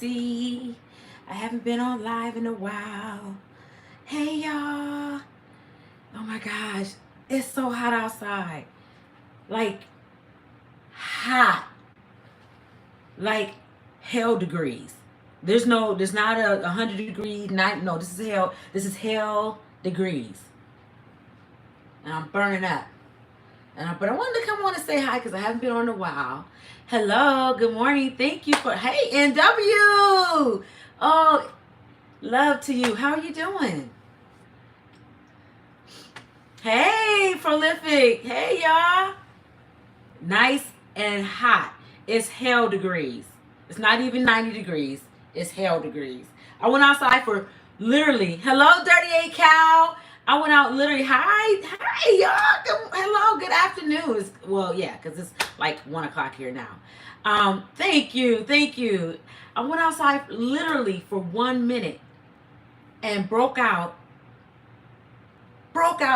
see. I haven't been on live in a while. Hey, y'all. Oh my gosh. It's so hot outside. Like, hot. Like, hell degrees. There's not a 100 degrees. No, this is hell degrees. And I'm burning up. But I wanted to come on and say hi because I haven't been on in a while. Hello, good morning. Thank you for, hey, NW. Oh, love to you. How are you doing? Hey, prolific. Hey, y'all. Nice and hot. It's hell degrees. It's not even 90 degrees. It's hell degrees. I went outside for literally, hello, 38 Cow. I went out literally, hi, y'all. Hello, good afternoon. Well, yeah, because it's like 1 o'clock here now. Thank you. I went outside literally for 1 minute and broke out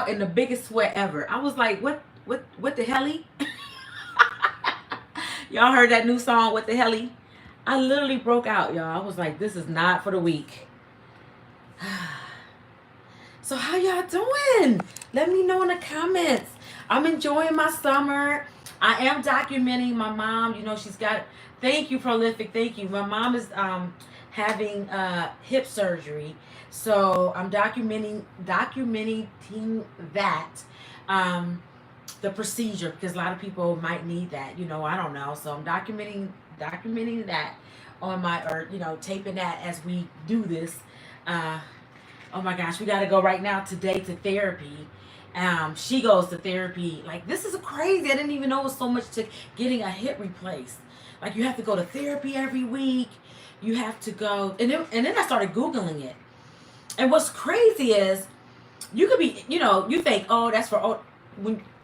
in the biggest sweat ever. I was like, what the helly? Y'all heard that new song, What the Helly? I literally broke out, y'all. I was like, this is not for the weak. So how y'all doing? Let me know in the comments. I'm enjoying my summer. I am documenting my mom. You know, she's got, thank you, prolific. Thank you. My mom is having hip surgery. So I'm documenting that. The procedure, because a lot of people might need that, you know, I don't know. So I'm documenting that on my, or, you know, taping that as we do this. Oh my gosh, we got to go right now today to therapy. She goes to therapy. Like, this is crazy. I didn't even know it was so much to getting a hip replaced. Like, you have to go to therapy every week. You have to go, and then I started Googling it. And what's crazy is, you could be, you know, you think, oh, that's for old.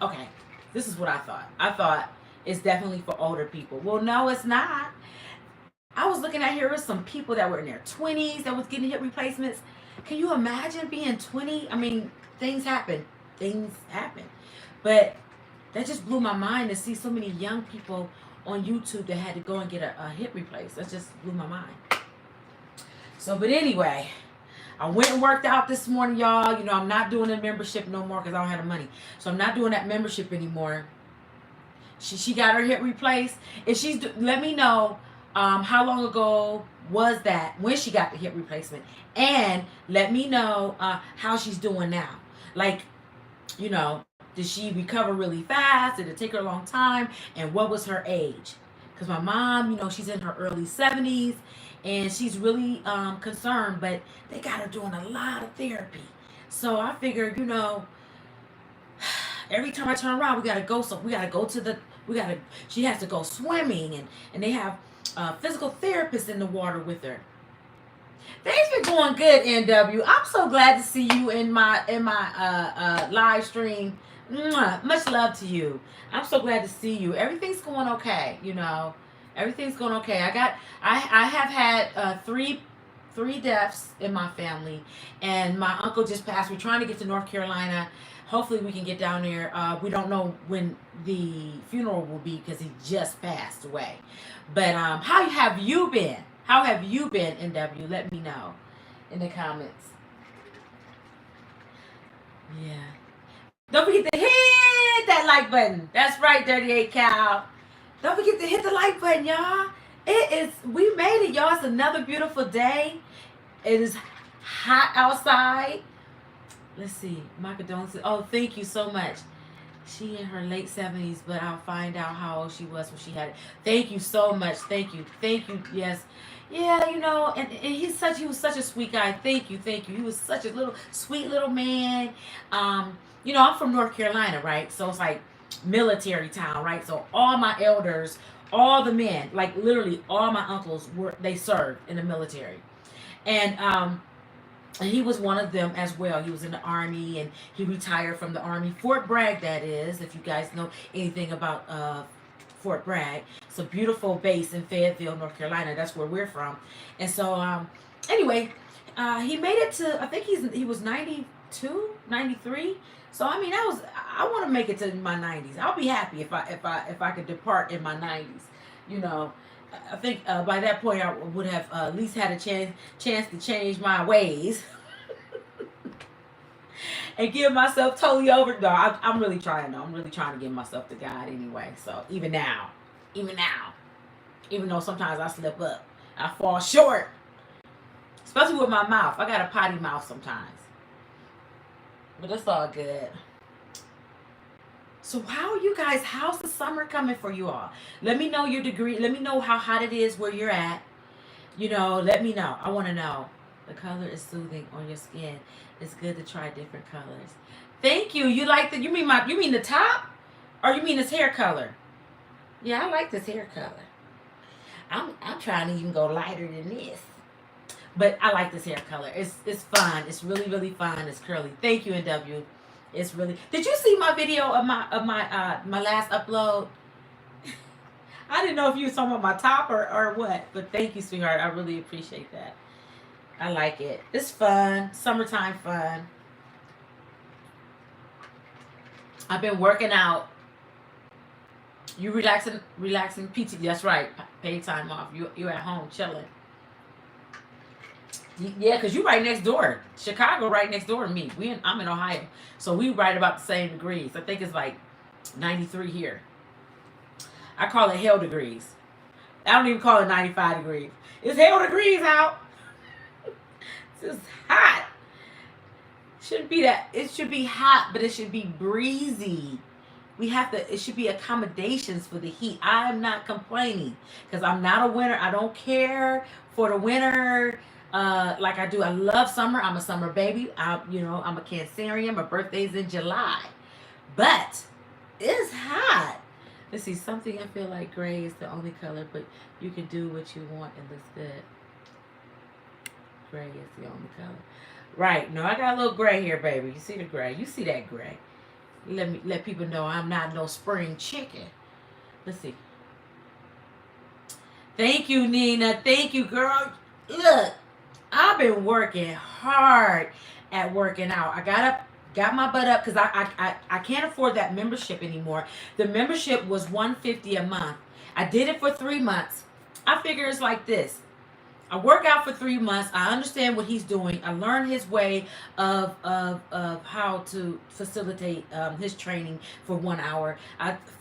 Okay, this is what I thought. I thought it's definitely for older people. Well, no, it's not. I was looking at, here was some people that were in their 20s that was getting hip replacements. Can you imagine being 20? I mean, things happen. But that just blew my mind to see so many young people on YouTube that had to go and get a hip replaced. That just blew my mind. So, but anyway, I went and worked out this morning, y'all. You know, I'm not doing a membership no more because I don't have the money. So I'm not doing that membership anymore. She got her hip replaced. If she's, let me know how long ago was that, when she got the hip replacement. And let me know how she's doing now. Like, you know, did she recover really fast? Did it take her a long time? And what was her age? Because my mom, you know, she's in her early 70s. And she's really concerned, but they got her doing a lot of therapy. So I figured, you know, every time I turn around, we gotta go. So we gotta go to the, she has to go swimming, and they have physical therapists in the water with her. Things been going good, NW. I'm so glad to see you in my live stream. Mwah. Much love to you. I'm so glad to see you. Everything's going okay, you know. Everything's going okay. I have had three deaths in my family, and my uncle just passed. We're trying to get to North Carolina. Hopefully we can get down there. We don't know when the funeral will be because he just passed away. But how have you been? How have you been, NW? Let me know in the comments. Yeah. Don't forget to hit that like button. That's right, 38 Cow. Don't forget to hit the like button, y'all. We made it, y'all. It's another beautiful day. It is hot outside. Let's see. Micah Jones. Oh, thank you so much. She in her late 70s, but I'll find out how old she was when she had it. Thank you so much. Thank you. Yes. Yeah, you know, and he was such a sweet guy. Thank you. He was such a sweet little man. You know, I'm from North Carolina, right? So it's like military town, right? So all my elders, all the men, like literally all my uncles they served in the military. And he was one of them as well. He was in the Army, and he retired from the Army. Fort Bragg, that is, if you guys know anything about Fort Bragg. It's a beautiful base in Fayetteville, North Carolina. That's where we're from. And so, anyway, he made it to, I think he was 92, 93. So, I mean, I want to make it to my 90s. I'll be happy if I could depart in my 90s, you know. I think by that point I would have at least had a chance to change my ways and give myself totally over. No, I'm really trying though. I'm really trying to give myself to God anyway. So even now, even though sometimes I slip up, I fall short, especially with my mouth. I got a potty mouth sometimes, but it's all good. So how are you guys? How's the summer coming for you all? Let me know your degree. Let me know how hot it is where you're at. You know, let me know. I want to know. The color is soothing on your skin. It's good to try different colors. Thank you. You like the? You mean the top, or you mean this hair color? Yeah, I like this hair color. I'm trying to even go lighter than this. But I like this hair color. It's fun. It's really fun. It's curly. Thank you, NW. It's really. Did you see my video of my last upload? I didn't know if you were talking about my top or what. But thank you, sweetheart. I really appreciate that. I like it. It's fun. Summertime fun. I've been working out. You relaxing PT. That's right. Paid time off. You at home chilling. Yeah, because you right next door. Chicago right next door to me. I'm in Ohio. So we right about the same degrees. I think it's like 93 here. I call it hell degrees. I don't even call it 95 degrees. It's hell degrees out. It's just hot. Shouldn't be that. It should be hot, but it should be breezy. It should be accommodations for the heat. I'm not complaining because I'm not a winter. I don't care for the winter like I do. I love summer. I'm a summer baby. I'm a Cancerian. My birthday's in July. But it's hot. Let's see, something I feel like gray is the only color, but you can do what you want. It looks good. Gray is the only color. Right. No, I got a little gray here, baby. You see the gray? You see that gray? Let people know I'm not no spring chicken. Let's see. Thank you, Nina. Thank you, girl. Look, I've been working hard at working out. I got my butt up because I can't afford that membership anymore. The membership was $150 a month. I did it for 3 months. I figure it's like this. I work out for 3 months. I understand what he's doing. I learn his way of how to facilitate his training for 1 hour.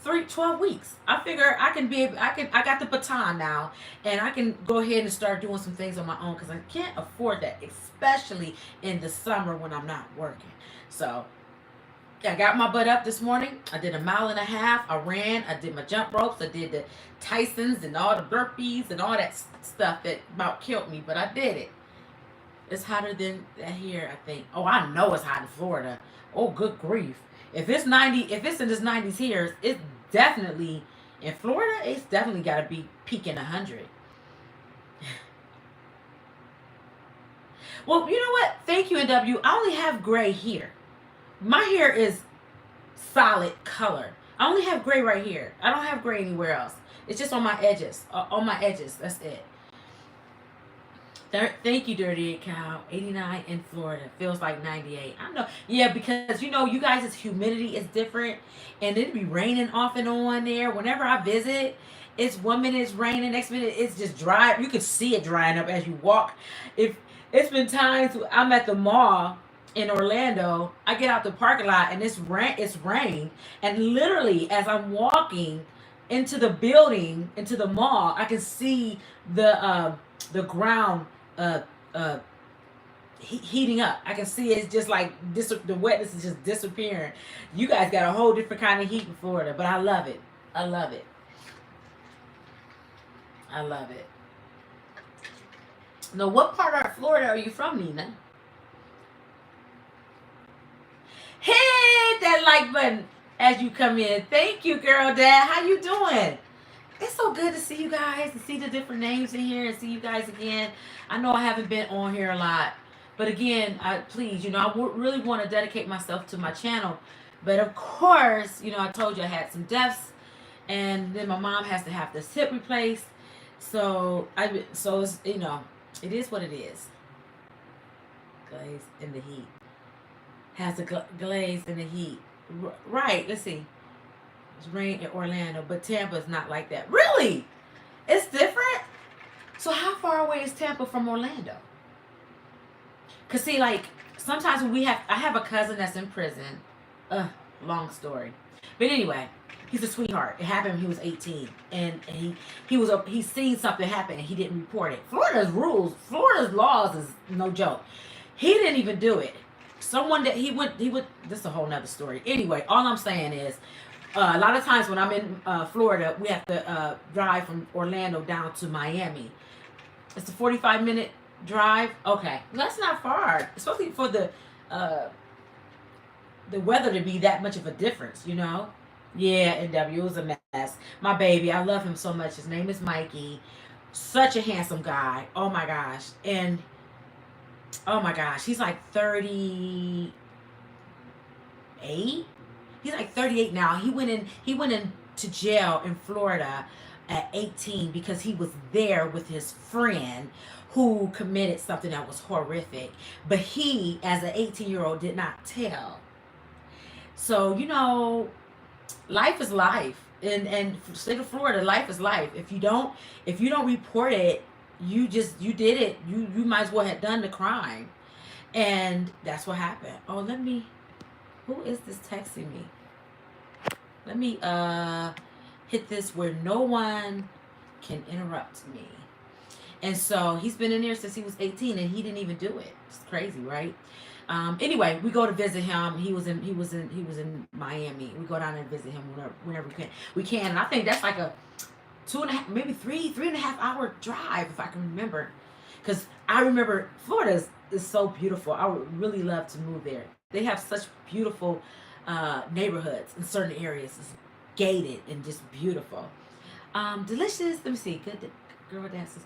12 weeks. I figure I got the baton now, and I can go ahead and start doing some things on my own because I can't afford that, especially in the summer when I'm not working. So I got my butt up this morning. I did 1.5 miles. I ran. I did my jump ropes. I did the Tysons and all the burpees and all that stuff that about killed me, but I did it. It's hotter than here, I think. Oh, I know it's hot in Florida. Oh, good grief. If it's in this 90s here, it's definitely in Florida. It's definitely got to be peaking 100. Well, you know what? Thank you, NW. I only have gray here. My hair is solid color. I only have gray right here. I don't have gray anywhere else. It's just on my edges. That's it. Thank you, Dirty Cow. 89 in Florida. Feels like 98. I know. Yeah, because, you guys' humidity is different. And it'd be raining off and on there. Whenever I visit, it's 1 minute it's raining. Next minute it's just dry. You can see it drying up as you walk. If it's been times I'm at the mall in Orlando, I get out the parking lot and it's rain, and literally as I'm walking into the building, into the mall, I can see the ground heating up. I can see it's just like the wetness is just disappearing. You guys got a whole different kind of heat in Florida, but I love it. I love it. I love it. Now, what part of Florida are you from, Nina? Hit that like button as you come in. Thank you, girl, Dad. How you doing? It's so good to see you guys, to see the different names in here and see you guys again. I know I haven't been on here a lot, but again, please, I really want to dedicate myself to my channel. But of course, I told you I had some deaths, and then my mom has to have this hip replaced. So it's, it is what it is. Glaze in the heat. Has a glaze in the heat. Right, let's see. It's rain in Orlando, but Tampa is not like that. Really? It's different. So how far away is Tampa from Orlando? Cause see, like sometimes when I have a cousin that's in prison. Long story, but anyway, he's a sweetheart. It happened when he was 18, and he seen something happen and he didn't report it. Florida's laws is no joke. He didn't even do it. Someone that he would. This is a whole nother story. Anyway, all I'm saying is. A lot of times when I'm in Florida, we have to drive from Orlando down to Miami. It's a 45-minute drive. Okay, that's not far, especially for the weather to be that much of a difference, you know? Yeah, NW was a mess. My baby, I love him so much. His name is Mikey. Such a handsome guy. Oh my gosh. And oh my gosh, he's like 38. He's like 38 now. He went in to jail in Florida at 18 because he was there with his friend who committed something that was horrific. But he, as an 18-year-old, did not tell. So, life is life. And state of Florida, life is life. If you don't report it, you did it. You might as well have done the crime. And that's what happened. Oh, who is this texting me? Let me hit this where no one can interrupt me. And so he's been in there since he was 18 and he didn't even do it. It's crazy, right? Anyway, we go to visit him. He was in Miami. We go down and visit him whenever we can. We can, and I think that's like a 2.5, maybe 3.5 hour drive if I can remember. Because I remember Florida is so beautiful. I would really love to move there. They have such beautiful neighborhoods in certain areas. It's gated and just beautiful. Delicious. Let me see. Good girl dances.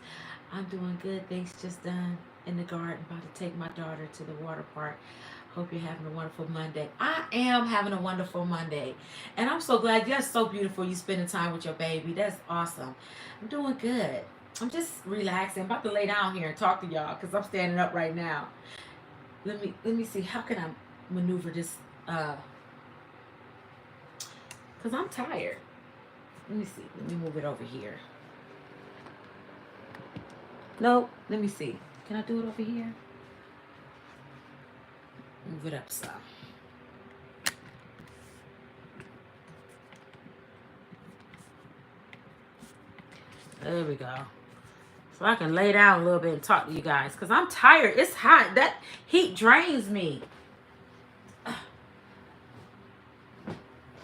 I'm doing good. Things just done in the garden. About to take my daughter to the water park. Hope you're having a wonderful Monday. I am having a wonderful Monday. And I'm so glad you're so beautiful. You spending time with your baby. That's awesome. I'm doing good. I'm just relaxing. I'm about to lay down here and talk to y'all because I'm standing up right now. Let me see. How can I maneuver this? Because I'm tired. Let me see. Let me move it over here. No, let me see. Can I do it over here? Move it up some. There we go. So I can lay down a little bit and talk to you guys. Because I'm tired. It's hot. That heat drains me.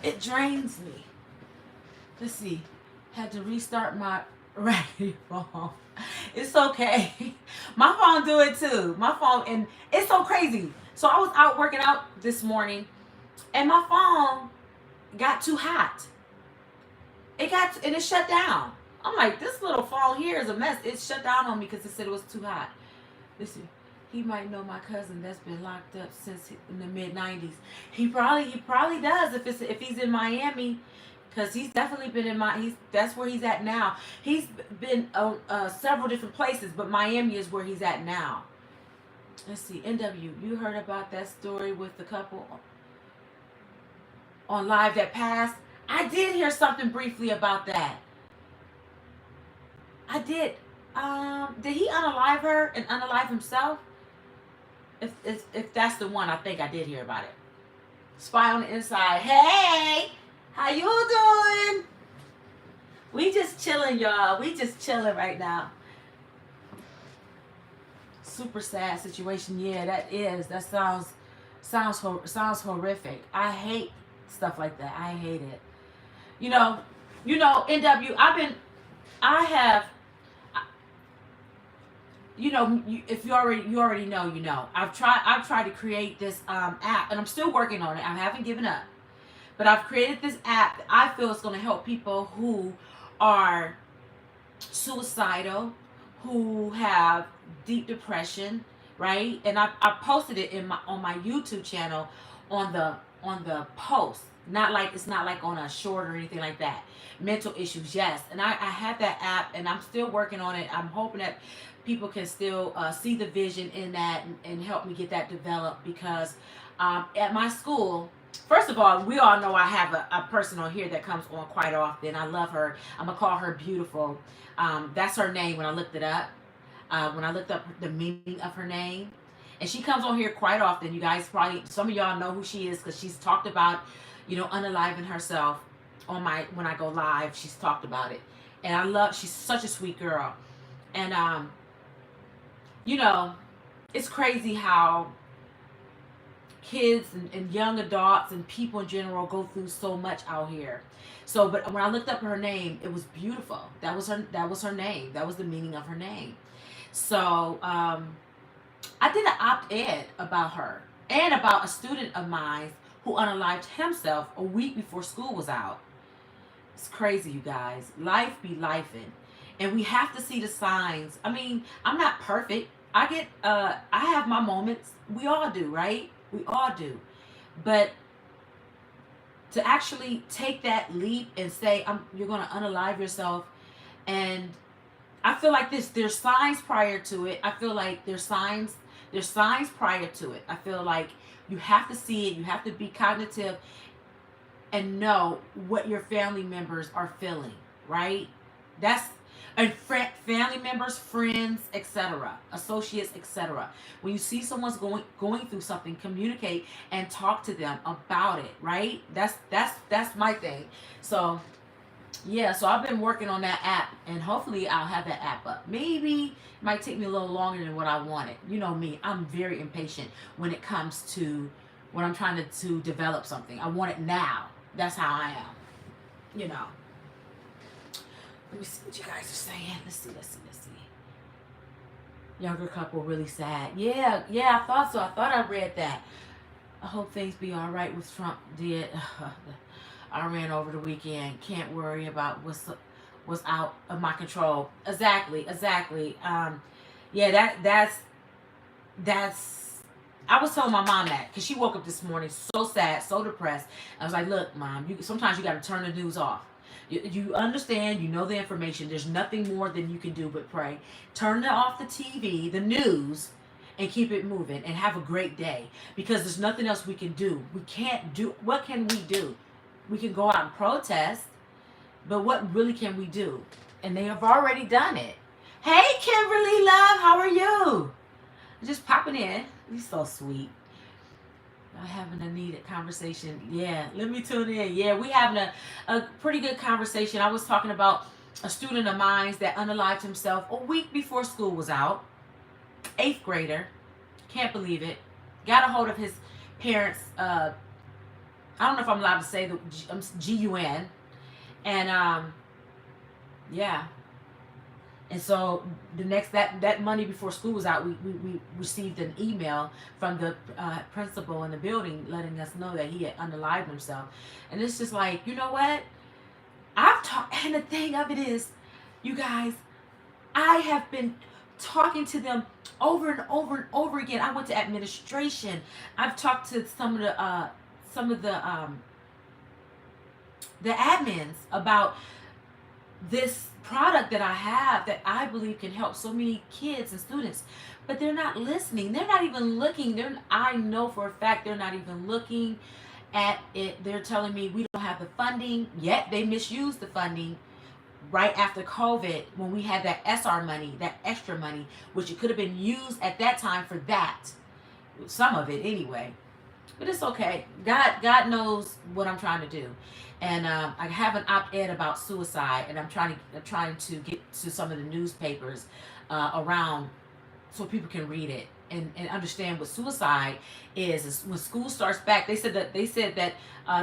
It drains me. Let's see. Had to restart my raggedy phone. It's okay. My phone do it too. My phone, and it's so crazy. So I was out working out this morning and my phone got too hot. And it shut down. I'm like, this little phone here is a mess. It shut down on me because it said it was too hot. Listen, he might know my cousin that's been locked up since in the mid-90s. He probably does if he's in Miami. Because he's definitely been that's where he's at now. He's been several different places, but Miami is where he's at now. Let's see, NW, you heard about that story with the couple on live that passed? I did hear something briefly about that. I did. Did he unalive her and unalive himself? If that's the one, I think I did hear about it. Spy on the inside. Hey! How you doing? We just chilling, y'all. We just chilling right now. Super sad situation. Yeah, that is. That sounds horrific. I hate stuff like that. I hate it. NW. If you already know. I've tried to create this app, and I'm still working on it. I haven't given up. But I've created this app that I feel is going to help people who are suicidal, who have deep depression, right? And I posted it on my YouTube channel on the post. It's not like on a short or anything like that. Mental issues, yes. And I have that app, and I'm still working on it. I'm hoping that people can still see the vision in that and help me get that developed because at my school, First of all, we all know I have a person on here that comes on quite often. I love her. I'm gonna call her Beautiful. That's her name when I looked it up. When I looked up the meaning of her name, and she comes on here quite often. You guys probably, some of y'all know who she is because she's talked about, unaliving herself on my when I go live. She's talked about it, and I love. She's such a sweet girl, and you know, it's crazy how kids and young adults and people in general go through so much out here. So, but when I looked up her name, it was beautiful. That was her. That was her name. That was the meaning of her name. So, I did an op-ed about her and about a student of mine who unalived himself a week before school was out. It's crazy, you guys. Life be lifing, and we have to see the signs. I mean, I'm not perfect. I have my moments. We all do, right? We all do. But to actually take that leap and say, you're going to unalive yourself, and I feel like there's signs prior to it. I feel like there's signs prior to it. I feel like you have to see it. You have to be cognitive and know what your family members are feeling, right? That's and family members, friends, etc., associates, etc. When you see someone's going through something, communicate and talk to them about it, right? That's my thing. So yeah, so I've been working on that app, and hopefully I'll have that app up. Maybe it might take me a little longer than what I wanted. You know me, I'm very impatient when it comes to when I'm trying to develop something. I want it now. That's how I am. You know. Let me see what you guys are saying. Let's see. Younger couple really sad. Yeah, I thought so. I thought I read that. I hope things be all right with Trump did. I ran over the weekend. Can't worry about what's out of my control. Exactly. Yeah, that's. I was telling my mom that because she woke up this morning so sad, so depressed. I was like, "Look, Mom, sometimes you got to turn the news off. You understand, you know the information. There's nothing more than you can do but pray. Turn off the TV, the news, and keep it moving and have a great day because there's nothing else we can do. We can't do, what can we do? We can go out and protest, but what really can we do? And they have already done it. Hey, Kimberly, love, how are you? Just popping in. You're so sweet. Having a needed conversation. Yeah, let me tune in. Yeah, we having a pretty good conversation. I was talking about a student of mine that unalived himself a week before school was out. 8th grader. Can't believe it. Got a hold of his parents. I don't know if I'm allowed to say the GUN. And yeah. And so the next that Monday before school was out, we received an email from the principal in the building letting us know that he had unalived himself. And it's just like, you know what? I've talked, and the thing of it is, you guys, I have been talking to them over and over and over again. I went to administration. I've talked to some of the admins about this product that I have that I believe can help so many kids and students, but they're not listening. They're not even looking. I know for a fact they're not even looking at it. They're telling me we don't have the funding yet. They misused the funding right after COVID when we had that SR money, that extra money, which it could have been used at that time for that. Some of it anyway. But it's okay. God knows what I'm trying to do. And I have an op-ed about suicide, and I'm trying to get to some of the newspapers around so people can read it and understand what suicide is when school starts back. They said that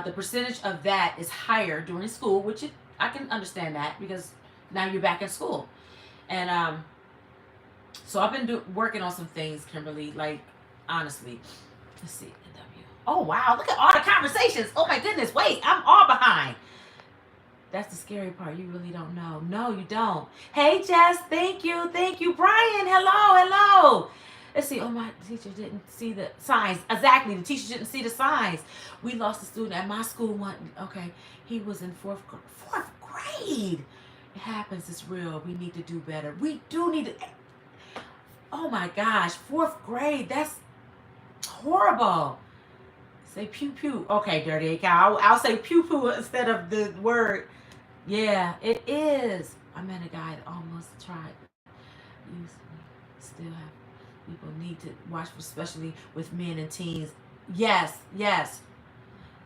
the percentage of that is higher during school, which I can understand that because now you're back in school. And so I've been working on some things, Kimberly. Like honestly, let's see. Oh, wow. Look at all the conversations. Oh, my goodness. Wait, I'm all behind. That's the scary part. You really don't know. No, you don't. Hey, Jess. Thank you. Brian, hello. Let's see. Oh, my teacher didn't see the signs. Exactly. The teacher didn't see the signs. We lost a student at my school. Okay. He was in fourth grade. It happens. It's real. We need to do better. We do need to. Oh, my gosh. 4th grade. That's horrible. Say pew pew. Okay, dirty cow. I'll say pew pew instead of the word. Yeah, it is. I met a guy that almost tried. Use still have people need to watch, especially with men and teens. Yes, yes.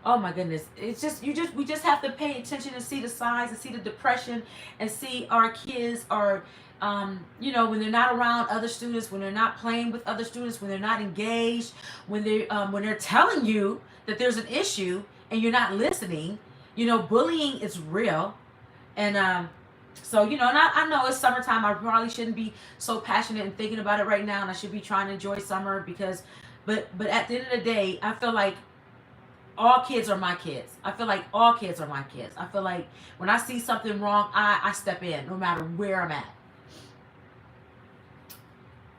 Oh my goodness. It's just we just have to pay attention and see the signs and see the depression and see our kids are when they're not around other students, when they're not playing with other students, when they're not engaged, when they're telling you that there's an issue and you're not listening. Bullying is real. And and I know it's summertime. I probably shouldn't be so passionate and thinking about it right now, and I should be trying to enjoy summer because, but at the end of the day, I feel like all kids are my kids. I feel like all kids are my kids. I feel like when I see something wrong, I step in no matter where I'm at.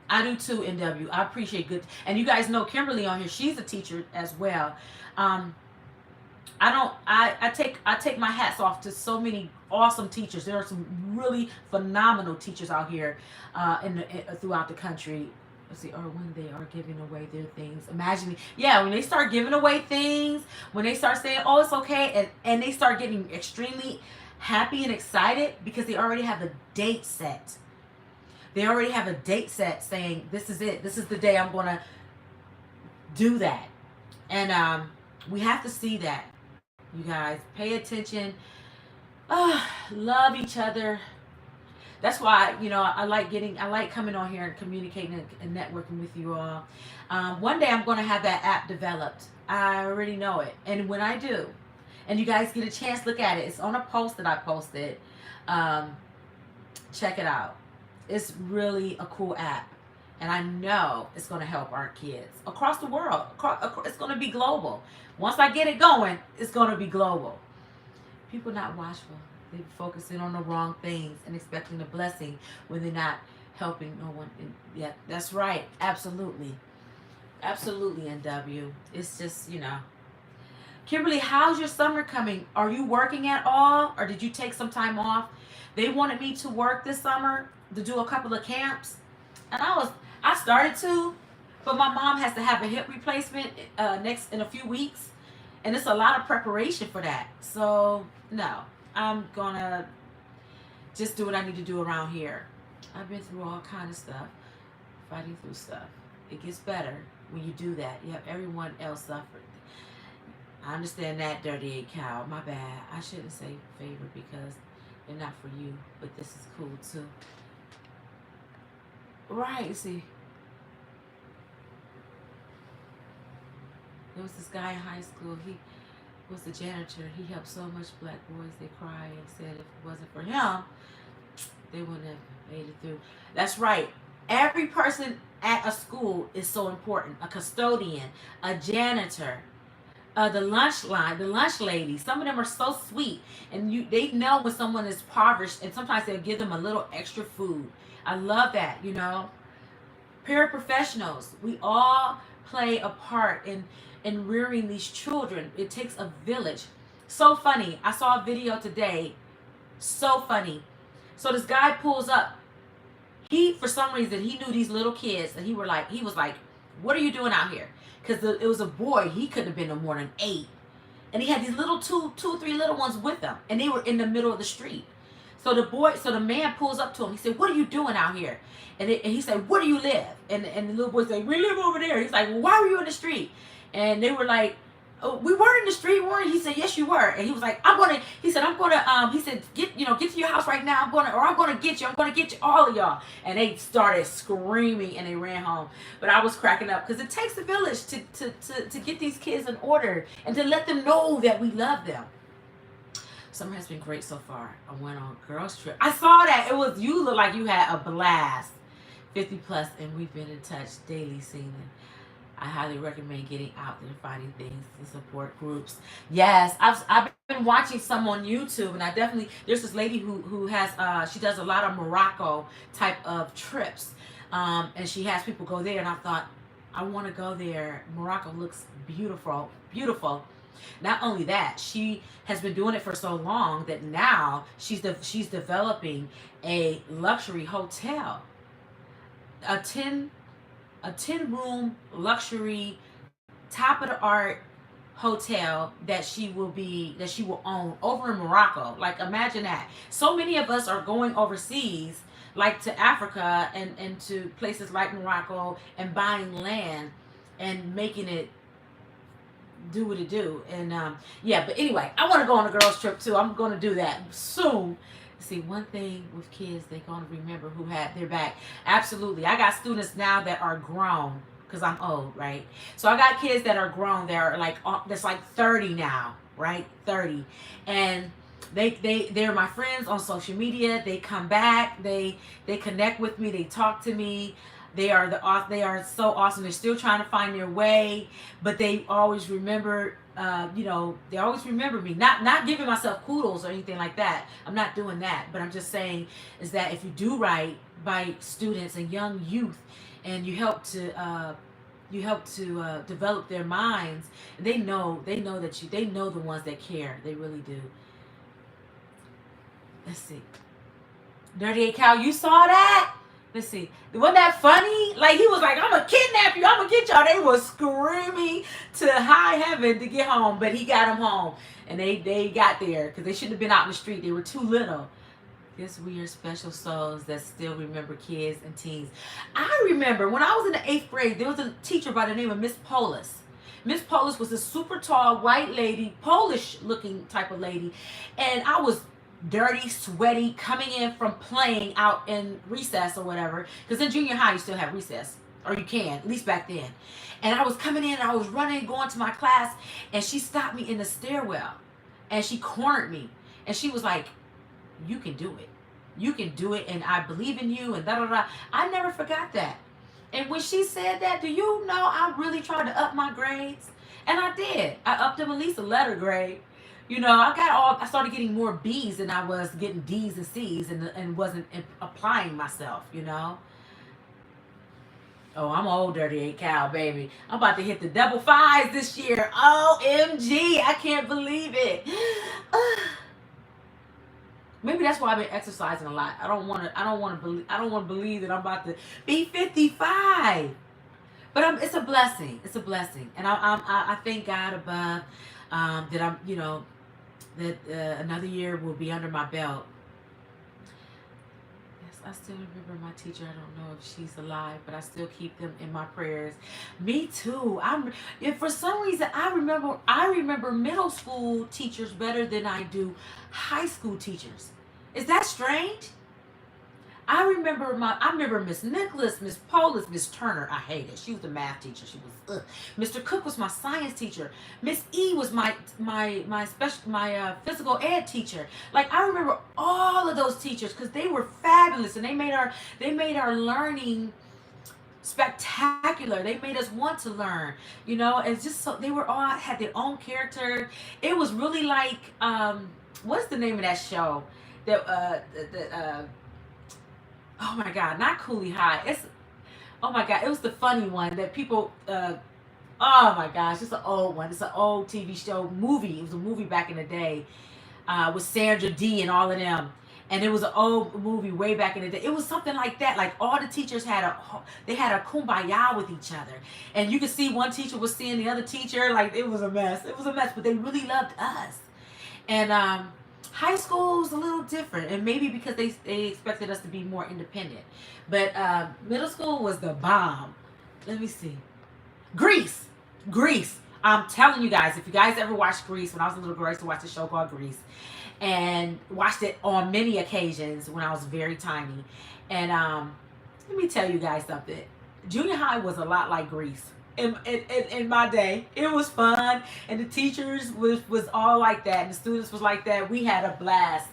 I do too, NW. I appreciate good. And you guys know Kimberly on here. She's a teacher as well. I take my hats off to so many awesome teachers. There are some really phenomenal teachers out here throughout the country. Let's see, or when they are giving away their things. Imagine, yeah, when they start giving away things, when they start saying, oh, it's okay, and they start getting extremely happy and excited because they already have a date set. They already have a date set saying, this is it. This is the day I'm going to do that. And we have to see that. You guys, pay attention. Love each other. That's why, I like coming on here and communicating and networking with you all. One day I'm going to have that app developed. I already know it. And when I do, and you guys get a chance, look at it. It's on a post that I posted. Check it out. It's really a cool app. And I know it's going to help our kids across the world. It's going to be global. Once I get it going, it's going to be global. People not watchful. They're focusing on the wrong things and expecting a blessing when they're not helping no one. Yeah, that's right. Absolutely. Absolutely, NW. It's just, Kimberly, how's your summer coming? Are you working at all? Or did you take some time off? They wanted me to work this summer to do a couple of camps. And I started to, but my mom has to have a hip replacement in a few weeks. And it's a lot of preparation for that. So, no. I'm gonna just do what I need to do around here. I've been through all kind of stuff, fighting through stuff. It gets better when you do that. You have everyone else suffer. I understand that, dirty cow. My bad. I shouldn't say favor because they're not for you, but this is cool too. Right, see. There was this guy in high school. He was the janitor. He helped so much black boys. They cried and said if it wasn't for him, they wouldn't have made it through. That's right. Every person at a school is so important. A custodian, a janitor, the lunch line, the lunch lady. Some of them are so sweet, and they know when someone is impoverished, and sometimes they'll give them a little extra food. I love that. Paraprofessionals. We all play a part in rearing these children. It takes a village. So funny. I saw a video today. So funny. So this guy pulls up. He, for some reason, he knew these little kids, and he was like, what are you doing out here? Because it was a boy. He couldn't have been no more than 8. And he had these little two, 3 little ones with him. And they were in the middle of the street. So the man pulls up to him. He said, what are you doing out here? And he said, where do you live? And the little boy said, we live over there. He's like, well, why were you in the street? And they were like, oh, we were in the street, weren't we? He said, yes, you were. And he was like, he said, get to your house right now. I'm going to get you, all of y'all. And they started screaming and they ran home. But I was cracking up because it takes a village to get these kids in order and to let them know that we love them. Summer has been great so far. I went on a girls trip. I saw that. You look like you had a blast. 50 plus, and we've been in touch daily, seeing them. I highly recommend getting out there, finding things to support groups. Yes, I've been watching some on YouTube, and there's this lady who has she does a lot of Morocco type of trips, and she has people go there, and I thought I want to go there. Morocco looks beautiful, beautiful. Not only that, she has been doing it for so long that now she's developing a luxury hotel, a 10 room luxury, top of the art hotel that she will own over in Morocco. Like, imagine that. So many of us are going overseas, like to Africa and to places like Morocco, and buying land and making it do what it do. And yeah, but anyway, I want to go on a girls trip too. I'm going to do that soon. See, one thing with kids, they're going to remember who had their back. Absolutely. I got students now that are grown, because I'm old, right? So I got kids that are grown. They're like, that's like 30 now, right? 30. And they're my friends on social media. They come back. They connect with me. They talk to me. They are so awesome. They're still trying to find their way, but they always remember. They always remember me. Not giving myself kudos or anything like that. I'm not doing that. But I'm just saying is that if you do right by students and young youth, and you help to develop their minds, they know the ones that care. They really do. Let's see. Dirty 8 Cow, you saw that? Let's see. Wasn't that funny? Like, he was like, I'm going to kidnap you. I'm going to get y'all. They were screaming to high heaven to get home. But he got them home. And they got there because they shouldn't have been out in the street. They were too little. Guess we are special souls that still remember kids and teens. I remember when I was in the 8th grade, there was a teacher by the name of Miss Polis. Miss Polis was a super tall, white lady, Polish-looking type of lady. And I was dirty, sweaty, coming in from playing out in recess or whatever. Because in junior high, you still have recess. Or you can, at least back then. And I was coming in, and I was running, going to my class. And she stopped me in the stairwell. And she cornered me. And she was like, you can do it. You can do it, and I believe in you, and da-da-da. I never forgot that. And when she said that, do you know I really tried to up my grades? And I did. I upped them at least a letter grade. I started getting more B's than I was getting D's and C's, and wasn't applying myself, Oh, I'm old, Dirty 8 Cow, baby. I'm about to hit the double fives this year. OMG, I can't believe it. Maybe that's why I've been exercising a lot. I don't want to believe that I'm about to be 55. But it's a blessing. It's a blessing, and I thank God above that that another year will be under my belt. Yes, I still remember my teacher. I don't know if she's alive, but I still keep them in my prayers. Me too. For some reason I remember middle school teachers better than I do high school teachers. Is that strange? I remember Miss Nicholas, Miss Polis, Miss Turner. I hated. She was the math teacher. She was Mr. Cook was my science teacher. Miss E was my physical ed teacher. Like, I remember all of those teachers because they were fabulous, and they made our learning spectacular. They made us want to learn. It's just so they were all had their own character. It was really like what's the name of that show? Oh my God, not Cooley High. Oh my God, it was the funny one that people. Oh my gosh, it's an old one. It's an old TV show movie. It was a movie back in the day with Sandra Dee and all of them. And it was an old movie way back in the day. It was something like that. Like, all the teachers had a kumbaya with each other. And you could see one teacher was seeing the other teacher. Like, it was a mess. It was a mess, but they really loved us. And high school was a little different. And maybe because they expected us to be more independent. But middle school was the bomb. Let me see. Grease. I'm telling you guys, if you guys ever watched Grease, when I was a little girl, I used to watch a show called Grease. And watched it on many occasions when I was very tiny. And let me tell you guys something. Junior high was a lot like Grease. In my day, it was fun, and the teachers was all like that, and the students was like that. We had a blast.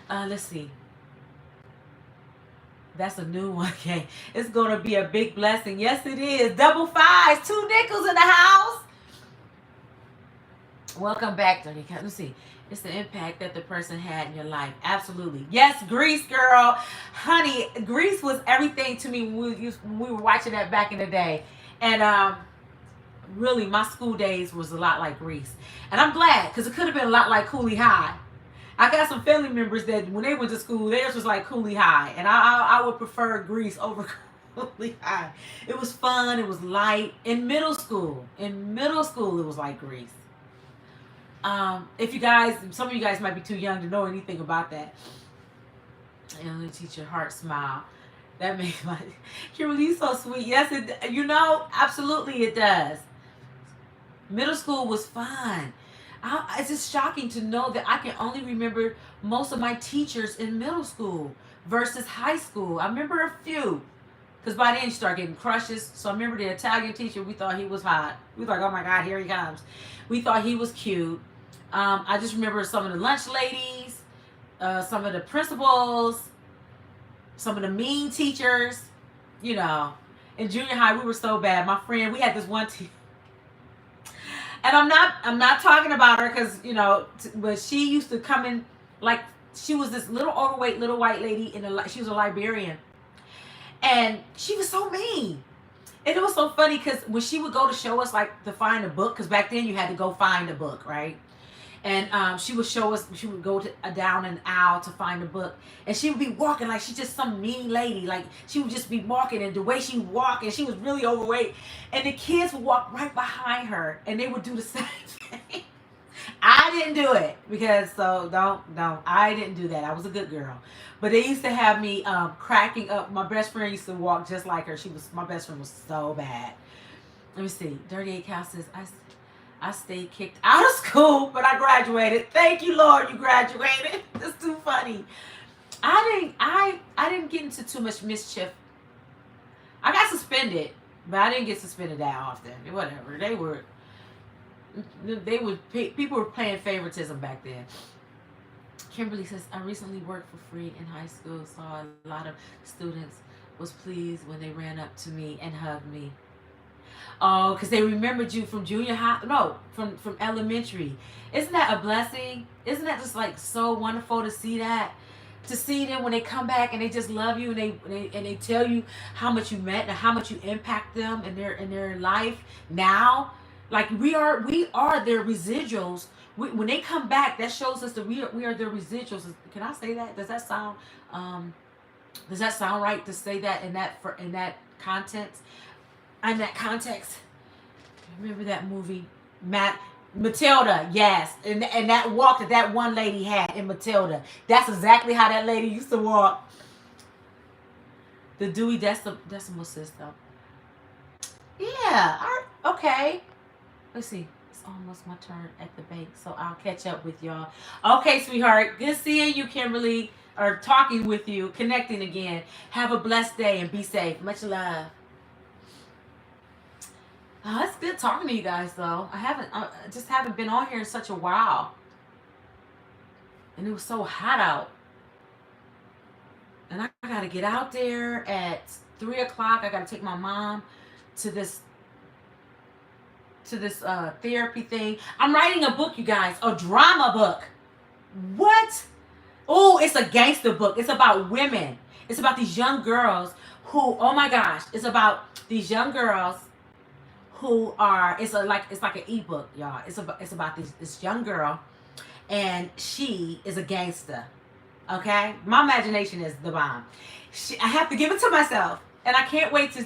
Let's see. That's a new one. Okay, it's gonna be a big blessing. Yes, it is. Double fives, 2 nickels in the house. Welcome back, Dirty Cat. Let's see. It's the impact that the person had in your life. Absolutely. Yes, Grease, girl. Honey, Grease was everything to me when we were watching that back in the day. And really, my school days was a lot like Grease. And I'm glad, because it could have been a lot like Cooley High. I got some family members that when they went to school, theirs was like Cooley High. And I would prefer Grease over Cooley High. It was fun. It was light. In middle school, it was like Grease. If you guys, some of you guys might be too young to know anything about that. And the teacher heart smile. That makes my Kimberly so sweet. Yes, it. You know, absolutely it does. Middle school was fun. It's just shocking to know that I can only remember most of my teachers in middle school versus high school. I remember a few, because by then you start getting crushes. So I remember the Italian teacher, we thought he was hot. We thought, oh my God, here he comes. We thought he was cute. I just remember some of the lunch ladies, some of the principals, some of the mean teachers. You know, in junior high, we were so bad. My friend, we had this one teacher. And I'm not talking about her because, you know, but she used to come in like she was this little overweight little white lady she was a librarian, and she was so mean. And it was so funny because when she would go to show us like to find a book, because back then you had to go find a book, right? And she would show us, she would go down an aisle to find a book, and she would be walking like she's just some mean lady. Like she would just be walking, and the way she walked, and she was really overweight, and the kids would walk right behind her, and they would do the same thing. I didn't do it because don't I didn't do that. I was a good girl, but they used to have me cracking up. My best friend used to walk just like her. My best friend was so bad. Let me see. Dirty 8 Cal says I stayed kicked out of school, but I graduated. Thank you, Lord, you graduated. That's too funny. I didn't get into too much mischief. I got suspended, but I didn't get suspended that often. Whatever. People were playing favoritism back then. Kimberly says, I recently worked for free in high school, saw a lot of students was pleased when they ran up to me and hugged me. Oh, because they remembered you from junior high. No, from elementary. Isn't that a blessing? Isn't that just like so wonderful to see that? To see them when they come back and they just love you, and they tell you how much you meant and how much you impact them in their life now. Like we are their residuals. When they come back, that shows us that we are their residuals. Can I say that? Does that sound right to say that in that context? In that context, remember that movie, Matilda? Yes, and that walk that one lady had in Matilda. That's exactly how that lady used to walk. The Dewey Decimal System. Yeah. Okay. Let's see. It's almost my turn at the bank, so I'll catch up with y'all. Okay, sweetheart. Good seeing you, Kimberly, or talking with you, connecting again. Have a blessed day and be safe. Much love. Oh, it's good talking to you guys, though. I just haven't been on here in such a while, and it was so hot out, and I gotta get out there at 3:00. I gotta take my mom to this therapy thing. I'm writing a book, you guys, a drama book. What? Oh, it's a gangster book. It's about women. It's about these young girls who, oh my gosh, it's about these young girls who are, it's like an ebook, y'all. It's about this young girl, and she is a gangster. Okay, my imagination is the bomb. I have to give it to myself, and I can't wait to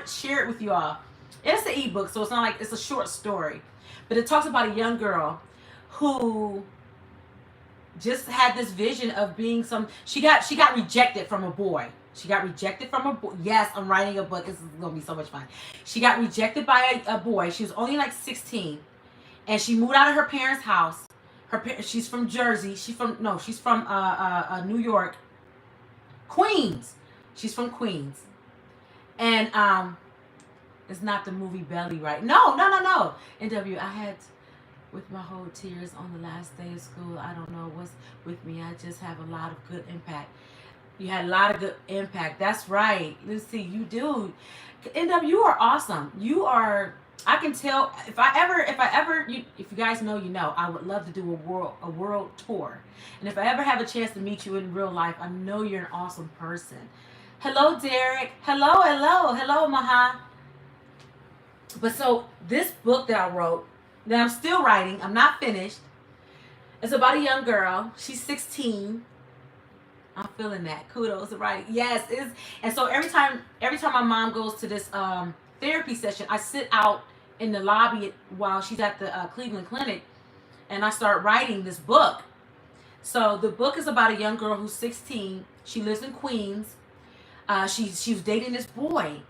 share it with you all. It's an ebook, so it's not like it's a short story, but it talks about a young girl who just had this vision of being she got rejected from a boy. She got rejected from a boy. Yes, I'm writing a book. This is going to be so much fun. She got rejected by a boy. She was only like 16. And she moved out of her parents' house. She's from Jersey. She's from New York. Queens. She's from Queens. And it's not the movie Belly, right? No. NW, I had with my whole tears on the last day of school. I don't know what's with me. I just have a lot of good impact. You had a lot of good impact. That's right. Let's see, you do. NW, you are awesome. You are. I can tell. If you guys know, you know. I would love to do a world tour. And if I ever have a chance to meet you in real life, I know you're an awesome person. Hello, Derek. Hello, Maha. But so this book that I wrote, that I'm still writing, I'm not finished. It's about a young girl. She's 16. I'm feeling that. Kudos, right? Yes, it is. And so every time my mom goes to this therapy session, I sit out in the lobby while she's at the Cleveland Clinic, and I start writing this book. So the book is about a young girl who's 16. She lives in Queens. She was dating this boy.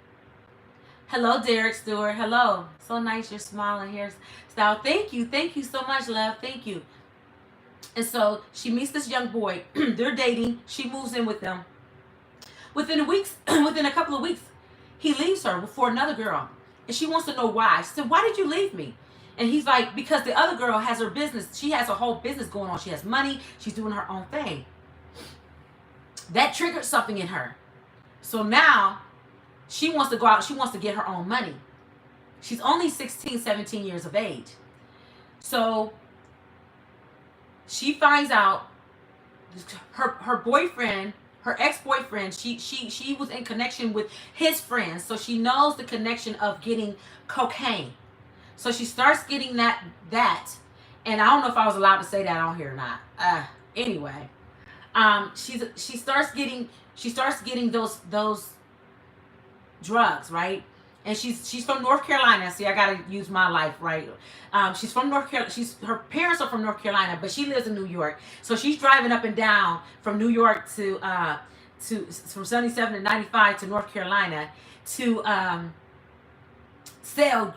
Hello, Derek Stewart. Hello. So nice you're smiling here. Style. Thank you. Thank you so much, love. Thank you. And so she meets this young boy. They're dating. She moves in with them. Within a couple of weeks, he leaves her for another girl. And she wants to know why. She said, why did you leave me? And he's like, because the other girl has her business. She has a whole business going on. She has money. She's doing her own thing. That triggered something in her. So now she wants to go out. She wants to get her own money. She's only 16, 17 years of age. So she finds out her boyfriend, her ex-boyfriend, she was in connection with his friends. So she knows the connection of getting cocaine. So she starts getting that. And I don't know if I was allowed to say that on here or not. Anyway, she starts getting those drugs, right? And she's from North Carolina. See, I gotta use my life, right? She's from North Carolina. Her parents are from North Carolina, but she lives in New York. So she's driving up and down from New York to from 77 to 95 to North Carolina to sell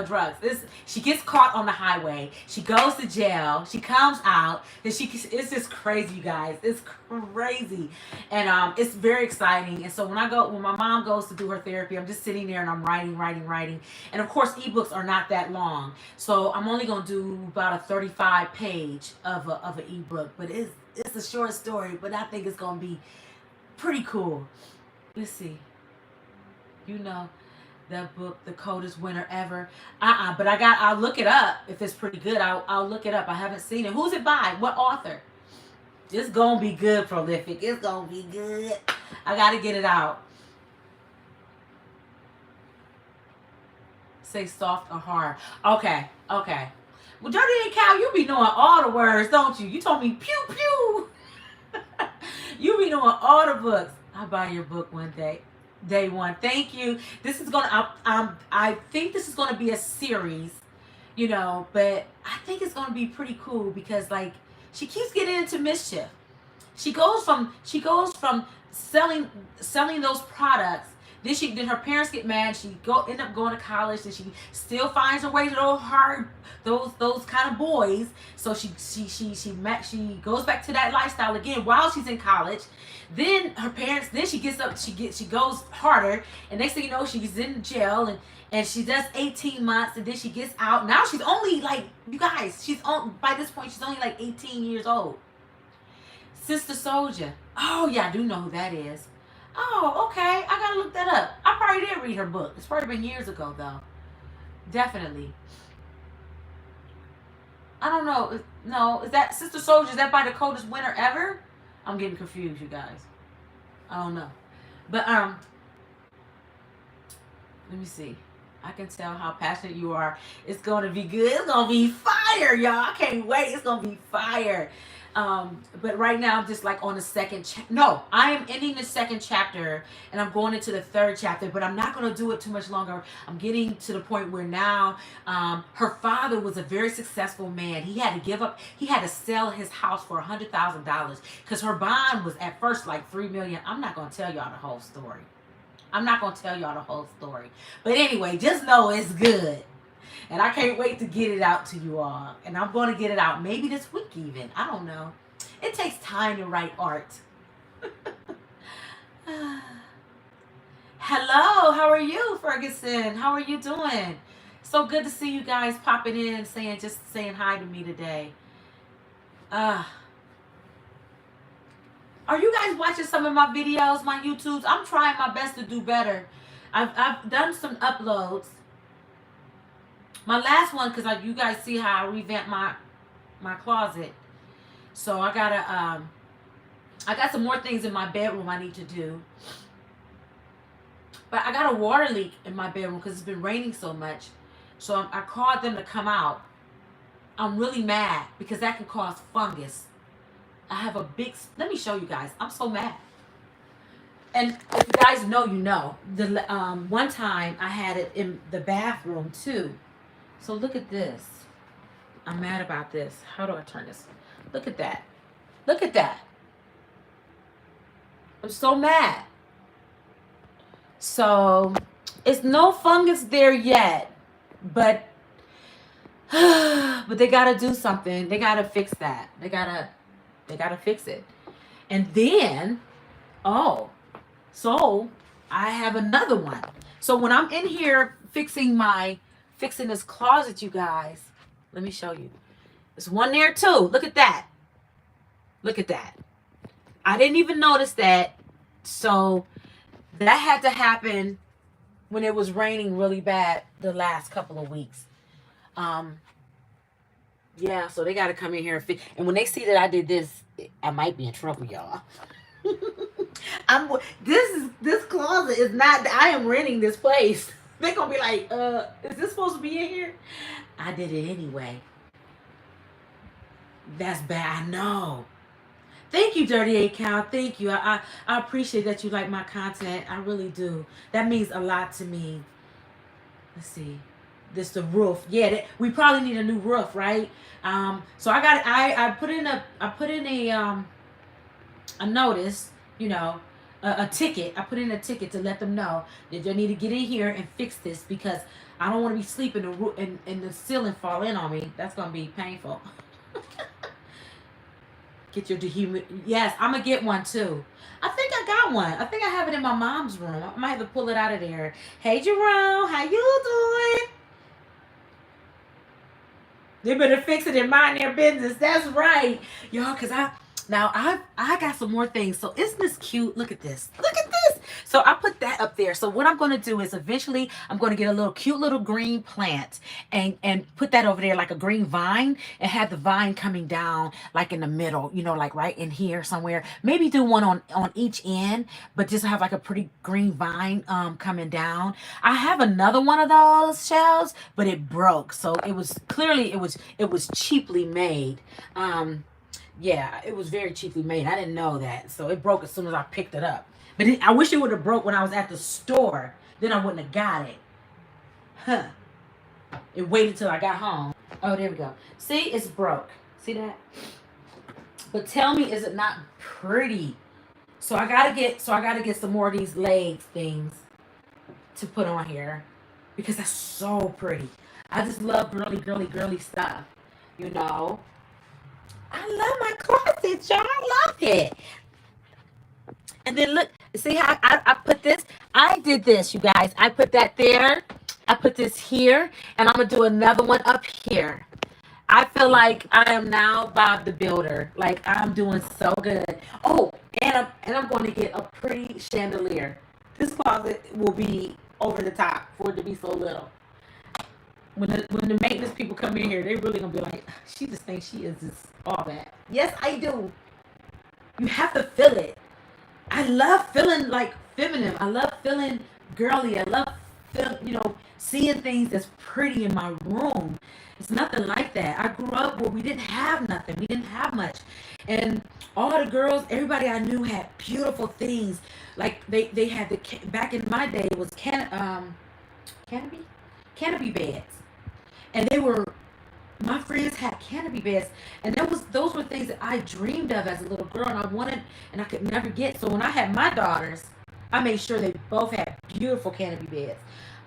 drugs. She gets caught on the highway. She goes to jail. She comes out, and it's just crazy, you guys. It's crazy, and it's very exciting. And so when my mom goes to do her therapy, I'm just sitting there and I'm writing, and of course ebooks are not that long, so I'm only gonna do about a 35 page of an ebook, but it's a short story, but I think it's gonna be pretty cool. Let's see, that book, The Coldest Winter Ever. But I'll look it up. If it's pretty good, I'll look it up. I haven't seen it. Who's it by? What author? It's gonna be good, Prolific. It's gonna be good. I gotta get it out. Say soft or hard. Okay. Well, Dirty and Cal, you be knowing all the words, don't you? You told me pew pew. You be knowing all the books. I'll buy your book one day. Day one. Thank you. This is gonna I think this is gonna be a series, but I think it's gonna be pretty cool because like she keeps getting into mischief. She goes from selling those products. Then her parents get mad. She end up going to college, and she still finds her way to those kind of boys. So she goes back to that lifestyle again while she's in college. Then her parents. Then she goes harder, and next thing you know, she's in jail, and she does 18 months, and then she gets out. Now she's only like, you guys. By this point she's only like 18 years old. Sister Soldier. Oh yeah, I do know who that is. Oh, okay. I gotta look that up. I probably did read her book. It's probably been years ago, though. Definitely. I don't know. No, is that Sister Soldier? Is that by The Coldest Winter Ever? I'm getting confused, you guys. I don't know. But, let me see. I can tell how passionate you are. It's going to be good. It's going to be fire, y'all. I can't wait. It's going to be fire. But right now I'm just like on the second no, I am ending the second chapter and I'm going into the third chapter, but I'm not going to do it too much longer. I'm getting to the point where now her father was a very successful man. He had to sell his house for $100,000 because her bond was at first like $3 million. I'm not going to tell y'all the whole story. But anyway, just know it's good. And I can't wait to get it out to you all. And I'm going to get it out maybe this week even. I don't know. It takes time to write art. Hello. How are you, Ferguson? How are you doing? So good to see you guys popping in, saying hi to me today. Are you guys watching some of my videos, my YouTubes? I'm trying my best to do better. I've done some uploads. My last one, because you guys see how I revamped my closet. So I got some more things in my bedroom I need to do. But I got a water leak in my bedroom because it's been raining so much. So I called them to come out. I'm really mad because that can cause fungus. I have a big, let me show you guys. I'm so mad. And if you guys know, you know. One time I had it in the bathroom too. So look at this. I'm mad about this. How do I turn this? Look at that. Look at that. I'm so mad. So it's no fungus there yet, but but they gotta do something. They gotta fix that. They gotta fix it. And then, oh, so I have another one. So when I'm in here fixing this closet, you guys, let me show you. There's one there too. Look at that. Look at that. I didn't even notice that. So that had to happen when it was raining really bad the last couple of weeks. Yeah, so they got to come in here and fix. And when they see that I did this, I might be in trouble, y'all. This closet is not. I am renting this place. They're gonna be like, is this supposed to be in here? I did it anyway. That's bad. I know. Thank you, Dirty A Cow. Thank you. I appreciate that you like my content. I really do. That means a lot to me. Let's see. This the roof. Yeah, we probably need a new roof, right? So I put in a notice, you know, a ticket. I put in a ticket to let them know that they need to get in here and fix this because I don't want to be sleeping and the ceiling fall in on me. That's gonna be painful. Get your dehumid. Yes, I'm gonna get one too. I think I got one. I think I have it in my mom's room. I might have to pull it out of there. Hey Jerome, how you doing? They better fix it and mind their business. That's right, y'all. Cause I got some more things. So isn't this cute? Look at this. Look at this. So I put that up there. So what I'm going to do is eventually I'm going to get a little cute little green plant and put that over there like a green vine and have the vine coming down like in the middle, you know, like right in here somewhere. Maybe do one on each end, but just have like a pretty green vine coming down. I have another one of those shells, but it broke. So it was clearly it was cheaply made. Yeah, it was very cheaply made. I didn't know that. So it broke as soon as I picked it up. But I wish it would have broke when I was at the store. Then I wouldn't have got it. Huh. It waited till I got home. Oh, there we go. See, it's broke. See that? But tell me, is it not pretty? So I gotta get some more of these legs things to put on here. Because that's so pretty. I just love girly stuff. You know? I love my closet, y'all. I love it. And then look, see how I put this? I did this, you guys. I put that there. I put this here. And I'm going to do another one up here. I feel like I am now Bob the Builder. Like, I'm doing so good. Oh, and I'm going to get a pretty chandelier. This closet will be over the top for it to be so little. When the maintenance people come in here, they really going to be like, she just thinks she is just all that. Yes, I do. You have to feel it. I love feeling like feminine. I love feeling girly. I love seeing things that's pretty in my room. It's nothing like that. I grew up where we didn't have nothing. We didn't have much. And all the girls, everybody I knew had beautiful things. Like they had back in my day, it was canopy beds. And my friends had canopy beds, and those were things that I dreamed of as a little girl, and I wanted, and I could never get. So when I had my daughters, I made sure they both had beautiful canopy beds.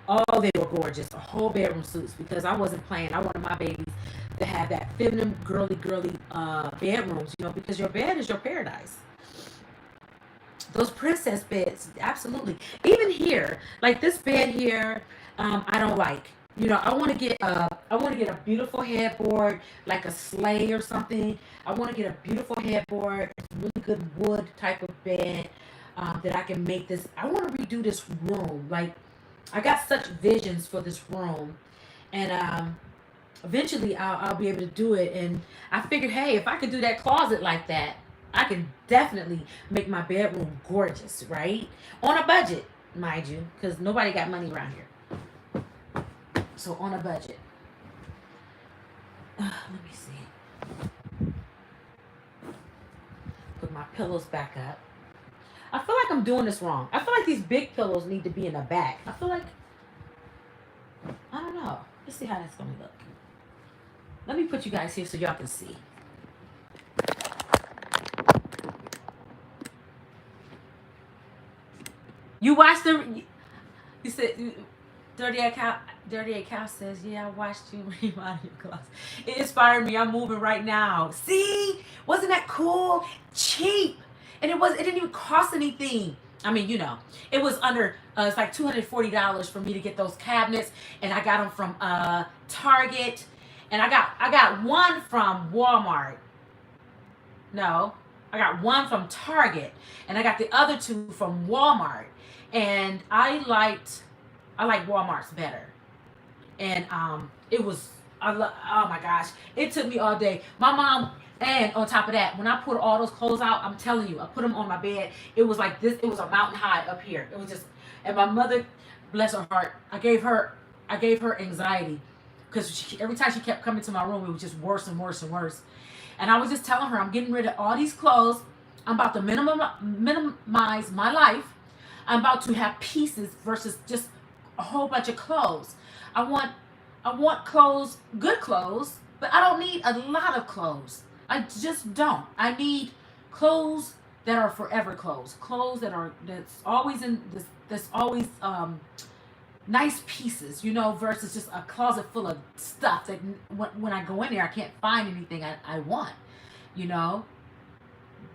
Oh, they were gorgeous, whole bedroom suits, because I wasn't playing. I wanted my babies to have that feminine, girly bedrooms, because your bed is your paradise. Those princess beds, absolutely. Even here, like this bed here, I don't like. I want to get a beautiful headboard, like a sleigh or something. I want to get a beautiful headboard, really good wood type of bed that I can make this. I want to redo this room. Like, I got such visions for this room, and eventually I'll be able to do it. And I figured, hey, if I could do that closet like that, I can definitely make my bedroom gorgeous, right? On a budget, mind you, because nobody got money around here. So on a budget. Let me see. Put my pillows back up. I feel like I'm doing this wrong. I feel like these big pillows need to be in the back. I feel like, I don't know. Let's see how that's going to look. Let me put you guys here so y'all can see. You watched the. You said 38 Cow. 38 Cow says, "Yeah, I watched you remodel your closet. It inspired me. I'm moving right now. See, wasn't that cool? Cheap, and it was. It didn't even cost anything. I mean, it was under. It's like $240 for me to get those cabinets, and I got them from Target, and I got one from Walmart. No, I got one from Target, and I got the other two from Walmart. And I like Walmart's better. And it was oh my gosh, it took me all day. My mom, and on top of that, when I put all those clothes out, I'm telling you, I put them on my bed. It was like this. It was a mountain high up here. It was just, and my mother, bless her heart, I gave her anxiety because every time she kept coming to my room, it was just worse and worse and worse. And I was just telling her, I'm getting rid of all these clothes. I'm about to minimize my life. I'm about to have pieces versus just a whole bunch of clothes. I want clothes, good clothes, but I don't need a lot of clothes. I just don't. I need clothes that are forever clothes. Clothes that's always nice pieces, versus just a closet full of stuff that when I go in there I can't find anything I want,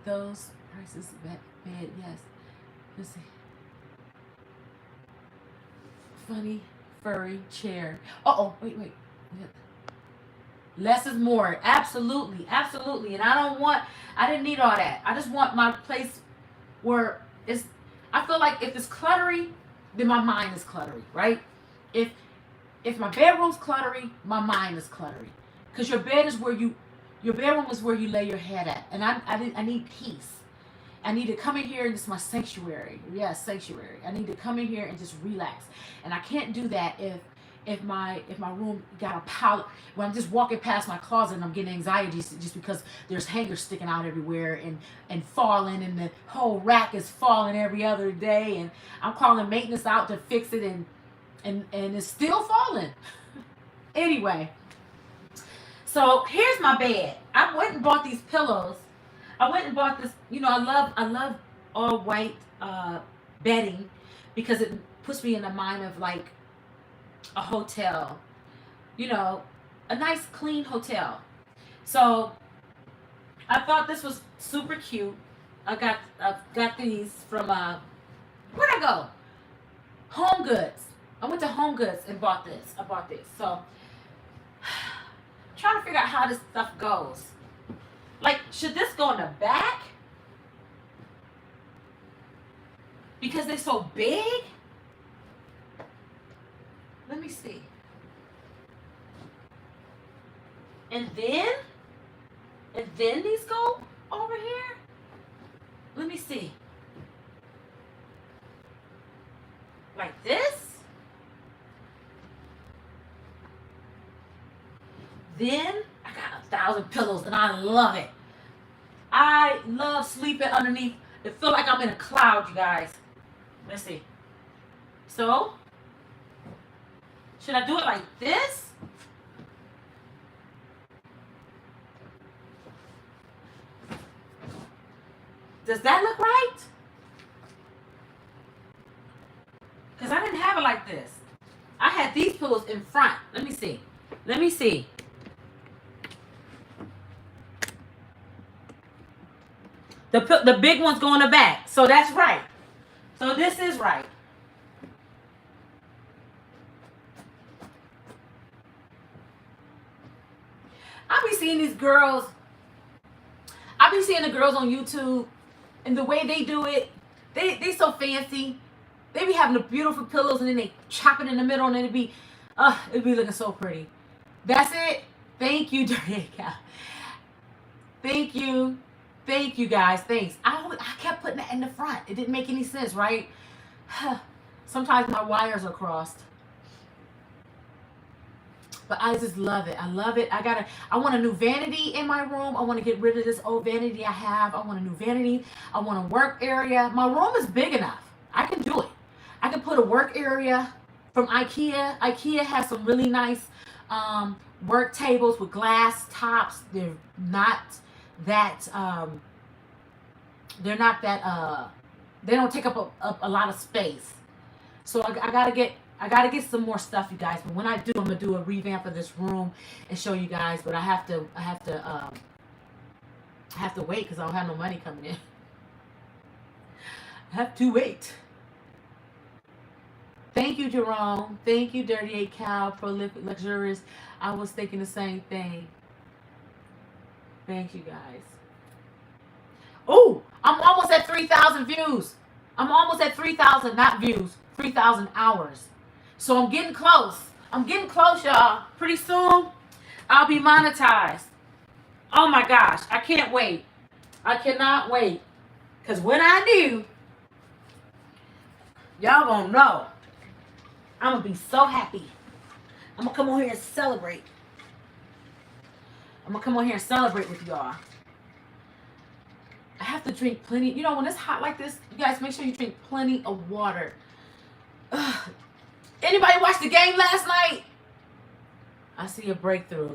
Those prices bed, yes. Let's see. Funny furry chair. Wait. Less is more. Absolutely. And I didn't need all that. I just want my place where I feel like if it's cluttery, then my mind is cluttery, right? If my bedroom's cluttery, my mind is cluttery. Because your bedroom is where you lay your head at. And I need peace. I need to come in here and it's my sanctuary. Yes, sanctuary. I need to come in here and just relax. And I can't do that if my room got a pile. When I'm just walking past my closet and I'm getting anxiety just because there's hangers sticking out everywhere and falling, and the whole rack is falling every other day, and I'm calling maintenance out to fix it, and it's still falling. Anyway, so here's my bed. I went and bought these pillows. I went and bought this, I love all white bedding because it puts me in the mind of like a hotel, a nice clean hotel. So I thought this was super cute. I got these from where'd I go? Home Goods. I went to Home Goods and bought this. I bought this. So trying to figure out how this stuff goes. Like, should this go in the back? Because they're so big? Let me see. And then these go over here? Let me see. Like this? Then I got 1,000 pillows and I love it. I love sleeping underneath. It feels like I'm in a cloud, you guys. Let's see. So, should I do it like this? Does that look right? Because I didn't have it like this. I had these pillows in front. Let me see. The big ones go in the back. So that's right. So this is right. I be seeing these girls. I be seeing the girls on YouTube, and the way they do it, they so fancy. They be having the beautiful pillows, and then they chop it in the middle, and then it be looking so pretty. That's it. Thank you, Dirty Cow. Thank you, guys. Thanks. I kept putting that in the front. It didn't make any sense, right? Sometimes my wires are crossed. But I just love it. I love it. I want a new vanity in my room. I want to get rid of this old vanity I have. I want a new vanity. I want a work area. My room is big enough. I can do it. I can put a work area from IKEA. IKEA has some really nice work tables with glass tops. They're not that they're not that they don't take up a lot of space. So I gotta get some more stuff, you guys. But when I do, I'm gonna do a revamp of this room and show you guys. But I have to wait because I don't have no money coming in. I have to wait. Thank you, Jerome. Thank you, Dirty 8 Cow, Prolific, Luxurious. I was thinking the same thing. Thank you, guys. Oh, I'm almost at 3,000 views. I'm almost at 3,000, not views, 3,000 hours. So I'm getting close. I'm getting close, y'all. Pretty soon, I'll be monetized. Oh my gosh, I can't wait. I cannot wait. Because when I do, y'all gonna know. I'm gonna be so happy. I'm gonna come on here and celebrate. I'm gonna come on here and celebrate with y'all. I have to drink plenty. You know, when it's hot like this, you guys make sure you drink plenty of water. Ugh. Anybody watch the game last night? I see a breakthrough.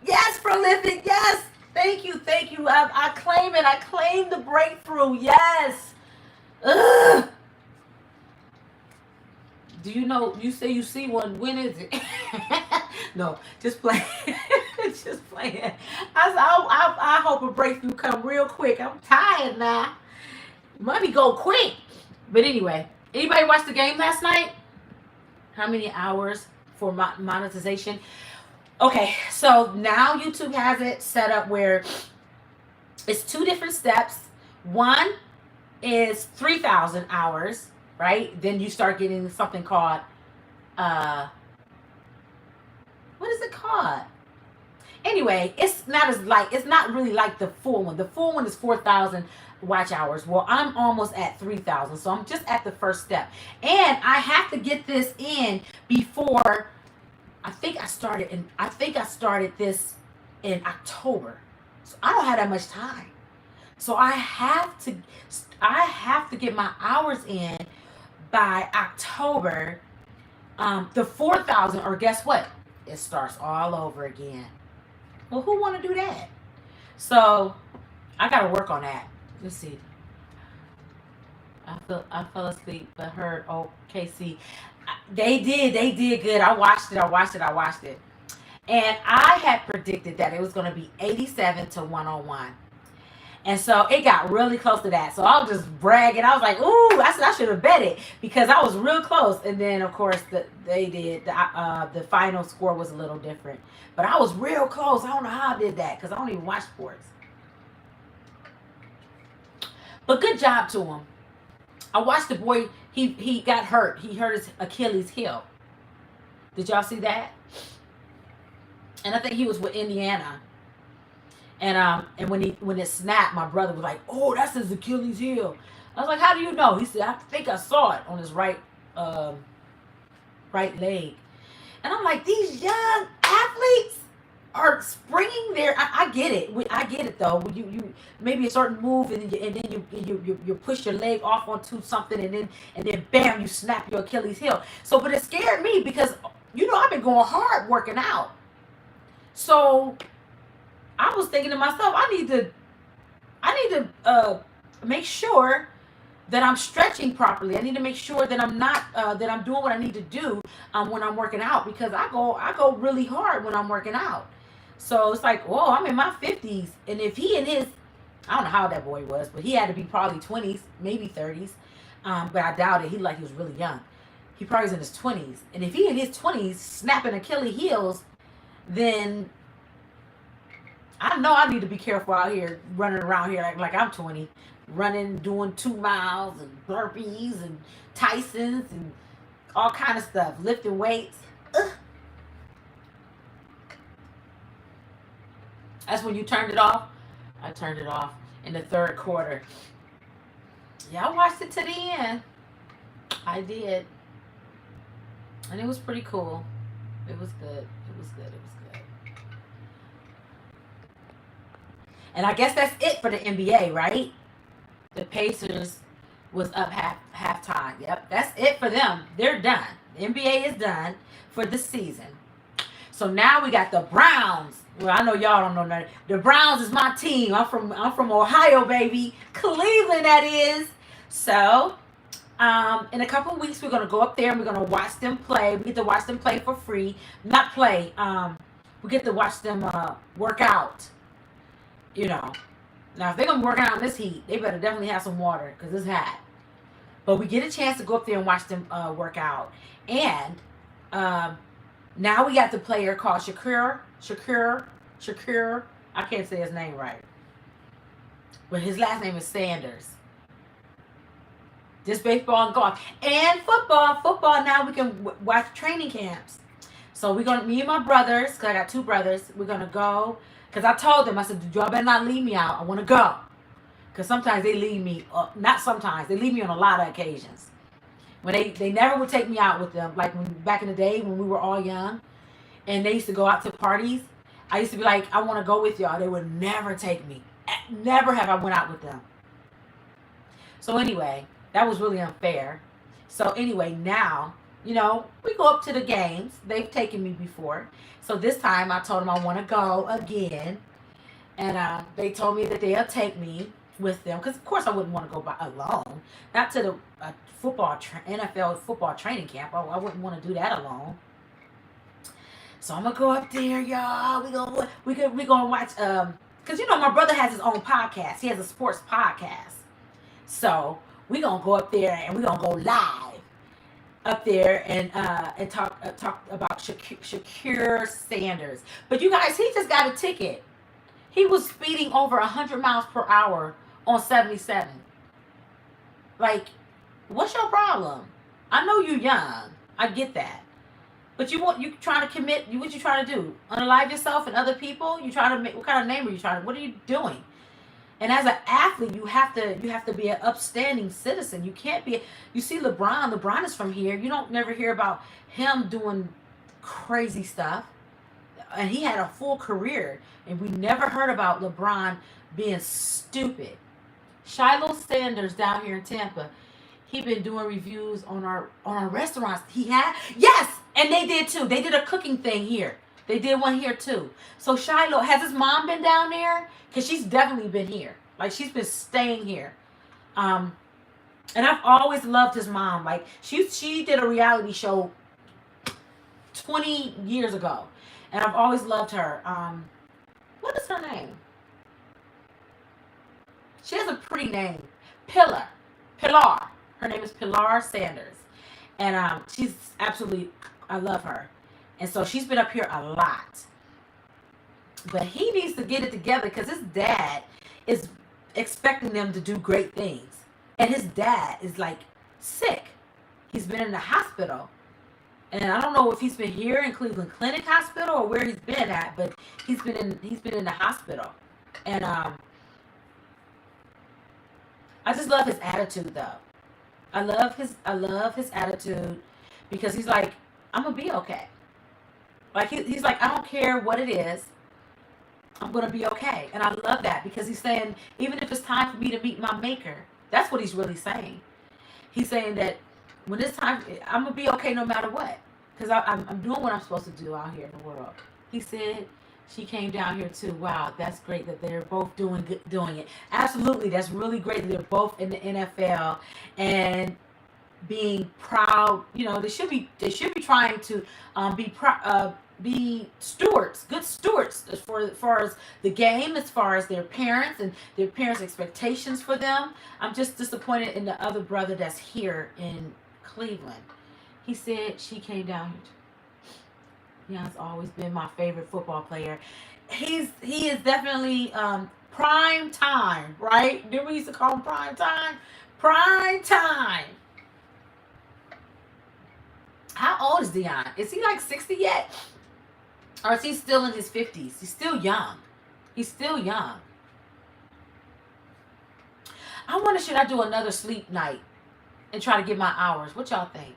Yes, Prolific. Yes. Thank you. Thank you. I claim it. I claim the breakthrough. Yes. Ugh. Do you know, you say you see one, when is it? No, just play. Just playing. I hope a breakthrough come real quick. I'm tired now. Money go quick. But anyway, anybody watch the game last night? How many hours for monetization? Okay, so now YouTube has it set up where it's 2 different steps. One is 3,000 hours. Right? Then you start getting something called, what is it called? Anyway, it's not really like the full one. The full one is 4,000 watch hours. Well, I'm almost at 3,000. So I'm just at the first step. And I have to get this in before, I think I started this in October. So I don't have that much time. So I have to get my hours in by October, the 4,000, or guess what? It starts all over again. Well, who want to do that? So I got to work on that. Let's see. I fell asleep, but heard OKC. They did good. I watched it. And I had predicted that it was going to be 87 to 101. And so it got really close to that. So I was just bragging. I was like, ooh, I should have bet it because I was real close. And then, of course, the final score was a little different. But I was real close. I don't know how I did that because I don't even watch sports. But good job to him. I watched the boy. He got hurt. He hurt his Achilles heel. Did y'all see that? And I think he was with Indiana. And when it snapped, my brother was like, "Oh, that's his Achilles heel." I was like, "How do you know?" He said, "I think I saw it on his right leg." And I'm like, "These young athletes are springing there." I get it. I get it though. You maybe a certain move and then you push your leg off onto something and then bam, you snap your Achilles heel. So, but it scared me because I've been going hard working out. So I was thinking to myself, I need to make sure that I'm stretching properly. I need to make sure that I'm not that I'm doing what I need to do when I'm working out because I go really hard when I'm working out. So it's like, whoa, I'm in my 50s, and if he in his, I don't know how that boy was, but he had to be probably 20s, maybe 30s, but I doubt it. He was really young. He probably was in his 20s, and if he in his 20s snapping Achilles heels, then I know I need to be careful out here running around here like I'm 20, running, doing 2 miles and burpees and Tysons and all kind of stuff, lifting weights. Ugh. That's when you turned it off. I turned it off in the 3rd quarter. Yeah, I watched it to the end. I did. And it was pretty cool. It was good. It was good. It was good. And I guess that's it for the NBA, right? The Pacers was up halftime. Yep, that's it for them. They're done. The NBA is done for the season. So now we got the Browns. Well, I know y'all don't know nothing. The Browns is my team. I'm from Ohio, baby. Cleveland, that is. So, in a couple of weeks, we're gonna go up there and we're gonna watch them play. We get to watch them play for free. Not play. We get to watch them work out. You know. Now, if they're gonna work out in this heat, they better definitely have some water because it's hot. But we get a chance to go up there and watch them work out. And now we got the player called Shakur. I can't say his name right. But his last name is Sanders. Just baseball and golf. And football. Football, now we can watch training camps. So we're going to, me and my brothers, because I got two brothers, we're going to go. Because I told them, I said, y'all better not leave me out. I want to go. Because sometimes they leave me, not sometimes, they leave me on a lot of occasions. When they never would take me out with them. Like when back in the day when we were all young. And they used to go out to parties. I used to be like, I want to go with y'all. They would never take me. Never have I went out with them. So anyway, that was really unfair. So anyway, now, you know, we go up to the games. They've taken me before. So this time I told them I want to go again. And they told me that they'll take me with them. Because, of course, I wouldn't want to go by alone. Not to the NFL football training camp. I wouldn't want to do that alone. So I'm going to go up there, y'all. We gonna watch, because, you know, my brother has his own podcast. He has a sports podcast. So we're going to go up there and we're going to go live up there and talk about Shakur Sanders. But you guys, he just got a ticket. He was speeding over 100 miles per hour on 77. Like, what's your problem? I know you're young. I get that. But you trying to commit, what you trying to do? Unalive yourself and other people? You trying to make, what kind of name are you trying to, what are you doing? And as an athlete, you have to be an upstanding citizen. You can't be, you see LeBron is from here. You don't never hear about him doing crazy stuff. And he had a full career. And we never heard about LeBron being stupid. Shiloh Sanders down here in Tampa, he been doing reviews on our restaurants. He had, yes, and they did too. They did a cooking thing here. They did one here too. So Shiloh, has his mom been down there? Because she's definitely been here. Like, she's been staying here. And I've always loved his mom. Like, she did a reality show 20 years ago. And I've always loved her. What is her name? She has a pretty name. Pilar. Her name is Pilar Sanders. And she's absolutely, I love her. And so she's been up here a lot. But he needs to get it together because his dad is expecting them to do great things. And his dad is like sick. He's been in the hospital. And I don't know if he's been here in Cleveland Clinic Hospital or where he's been at, but he's been in the hospital. And I just love his attitude though. I love his attitude because he's like, I'm gonna be okay. Like he's like, I don't care what it is, I'm gonna be okay. And I love that because he's saying, even if it's time for me to meet my maker, that's what he's really saying. He's saying that when it's time, I'm gonna be okay no matter what, because I'm doing what I'm supposed to do out here in the world. He said she came down here too. Wow, that's great that they're both doing it. Absolutely, that's really great that they're both in the NFL and being proud. You know, they should be trying to be stewards, good stewards as far as the game, as far as their parents and their parents' expectations for them. I'm just disappointed in the other brother that's here in Cleveland. He said she came down here. He has always been my favorite football player. He is definitely prime time, right? Did we used to call him prime time? Prime time. How old is Dion? Is he like 60 yet? Or is he still in his 50s? He's still young. He's still young. I wonder, should I do another sleep night and try to get my hours? What y'all think?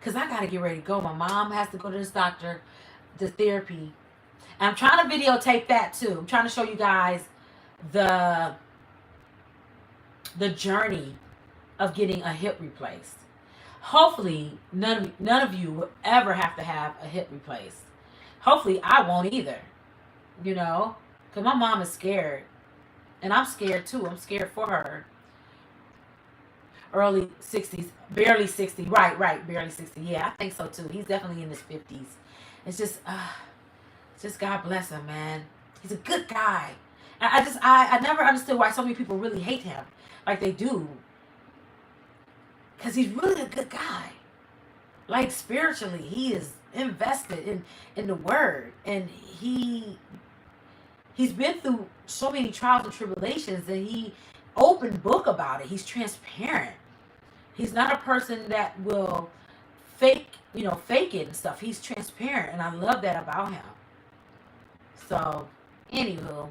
Because I got to get ready to go. My mom has to go to this doctor, the therapy. And I'm trying to videotape that too. I'm trying to show you guys the journey of getting a hip replaced. Hopefully, none of you will ever have to have a hip replaced. Hopefully I won't either, you know, because my mom is scared. And I'm scared too. I'm scared for her. Early 60s, barely 60. Right, barely 60. Yeah, I think so too. He's definitely in his 50s. It's just God bless him, man. He's a good guy. I never understood why so many people really hate him like they do. Because he's really a good guy. Like spiritually, he is invested in the word. And he's been through so many trials and tribulations, and he open book about it. He's transparent. He's not a person that will fake it and stuff. He's transparent, and I love that about him. So, anywho,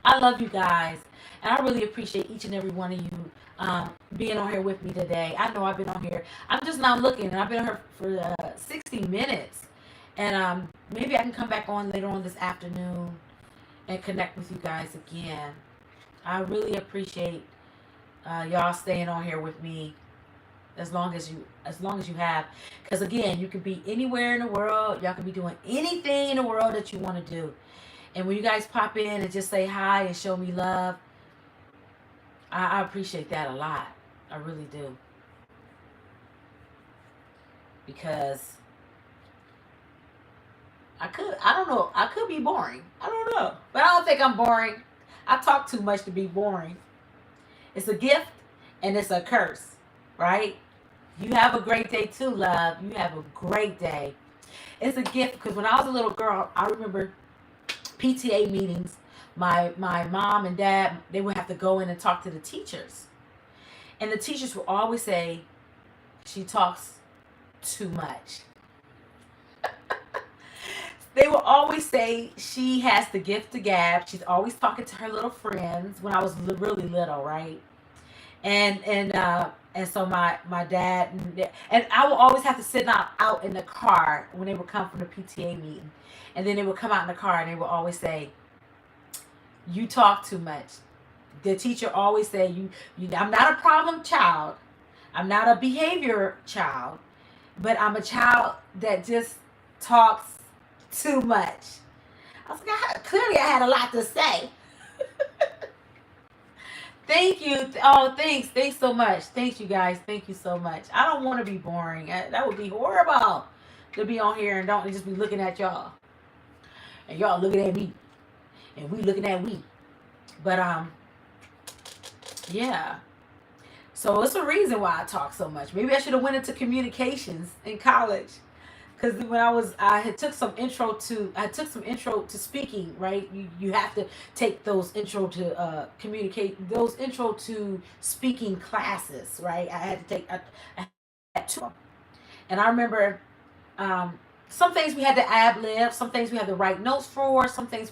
I love you guys, and I really appreciate each and every one of you being on here with me today. I know I've been on here. I'm just not looking, and I've been on here for 60 minutes, and maybe I can come back on later on this afternoon and connect with you guys again. I really appreciate y'all staying on here with me as long as you have, because again, you can be anywhere in the world. Y'all can be doing anything in the world that you want to do, and when you guys pop in and just say hi and show me love, I appreciate that a lot. I really do, because I don't know, I could be boring. I don't know, but I don't think I'm boring. I talk too much to be boring. It's a gift and it's a curse, right? You have a great day too, love. You have a great day. It's a gift, because when I was a little girl, I remember PTA meetings. My mom and dad, they would have to go in and talk to the teachers. And the teachers would always say, she talks too much. They will always say she has the gift of gab. She's always talking to her little friends when I was really little, right? And so my dad and I will always have to sit out in the car when they would come from the PTA meeting, and then they would come out in the car and they would always say, "You talk too much." The teacher always say, "You I'm not a problem child. I'm not a behavior child, but I'm a child that just talks too much." I was like, clearly I had a lot to say. Thank you. Oh, thanks. Thanks so much. Thanks, you guys. Thank you so much. I don't want to be boring. That would be horrible to be on here and don't just be looking at y'all. And y'all looking at me. And we looking at we. But, yeah. So it's a reason why I talk so much. Maybe I should have went into communications in college. Because when I took some intro to speaking, right? You have to take those intro to speaking classes, right? I had two, and I remember some things we had to ad lib, some things we had to write notes for, some things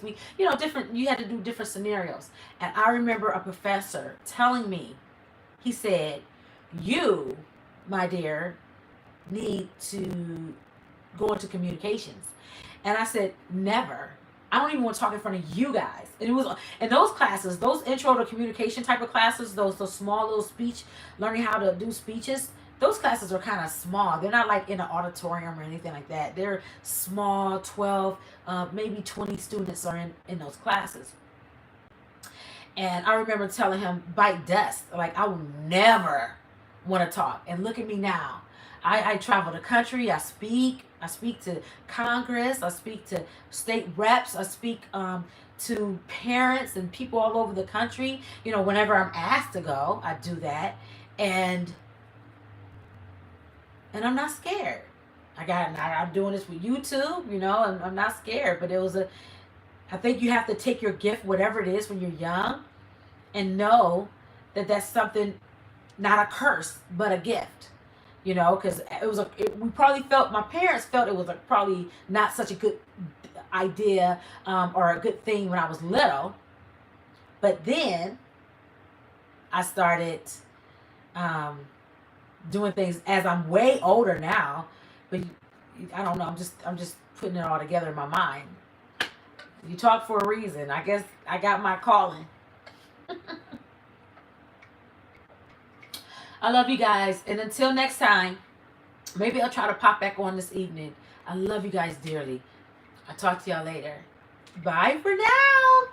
different. You had to do different scenarios, and I remember a professor telling me, he said, "You, my dear, need to go into communications." And I said, never. I don't even want to talk in front of you guys. And it was in those classes, those intro to communication type of classes, those small little speech, learning how to do speeches, those classes are kind of small. They're not like in an auditorium or anything like that. They're small, 12, maybe 20 students are in those classes. And I remember telling him, bite dust. Like, I will never want to talk. And look at me now. I travel the country. I speak to Congress. I speak to state reps. I speak to parents and people all over the country. Whenever I'm asked to go, I do that. And I'm not scared. I'm doing this with YouTube, and I'm not scared. But I think you have to take your gift, whatever it is, when you're young, and know that that's something, not a curse, but a gift. Because we probably felt, my parents felt it was probably not such a good idea or a good thing when I was little. But then I started doing things as I'm way older now. But I don't know. I'm just putting it all together in my mind. You talk for a reason. I guess I got my calling. I love you guys. And until next time, maybe I'll try to pop back on this evening. I love you guys dearly. I'll talk to y'all later. Bye for now.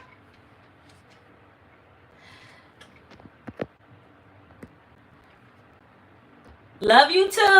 Love you too.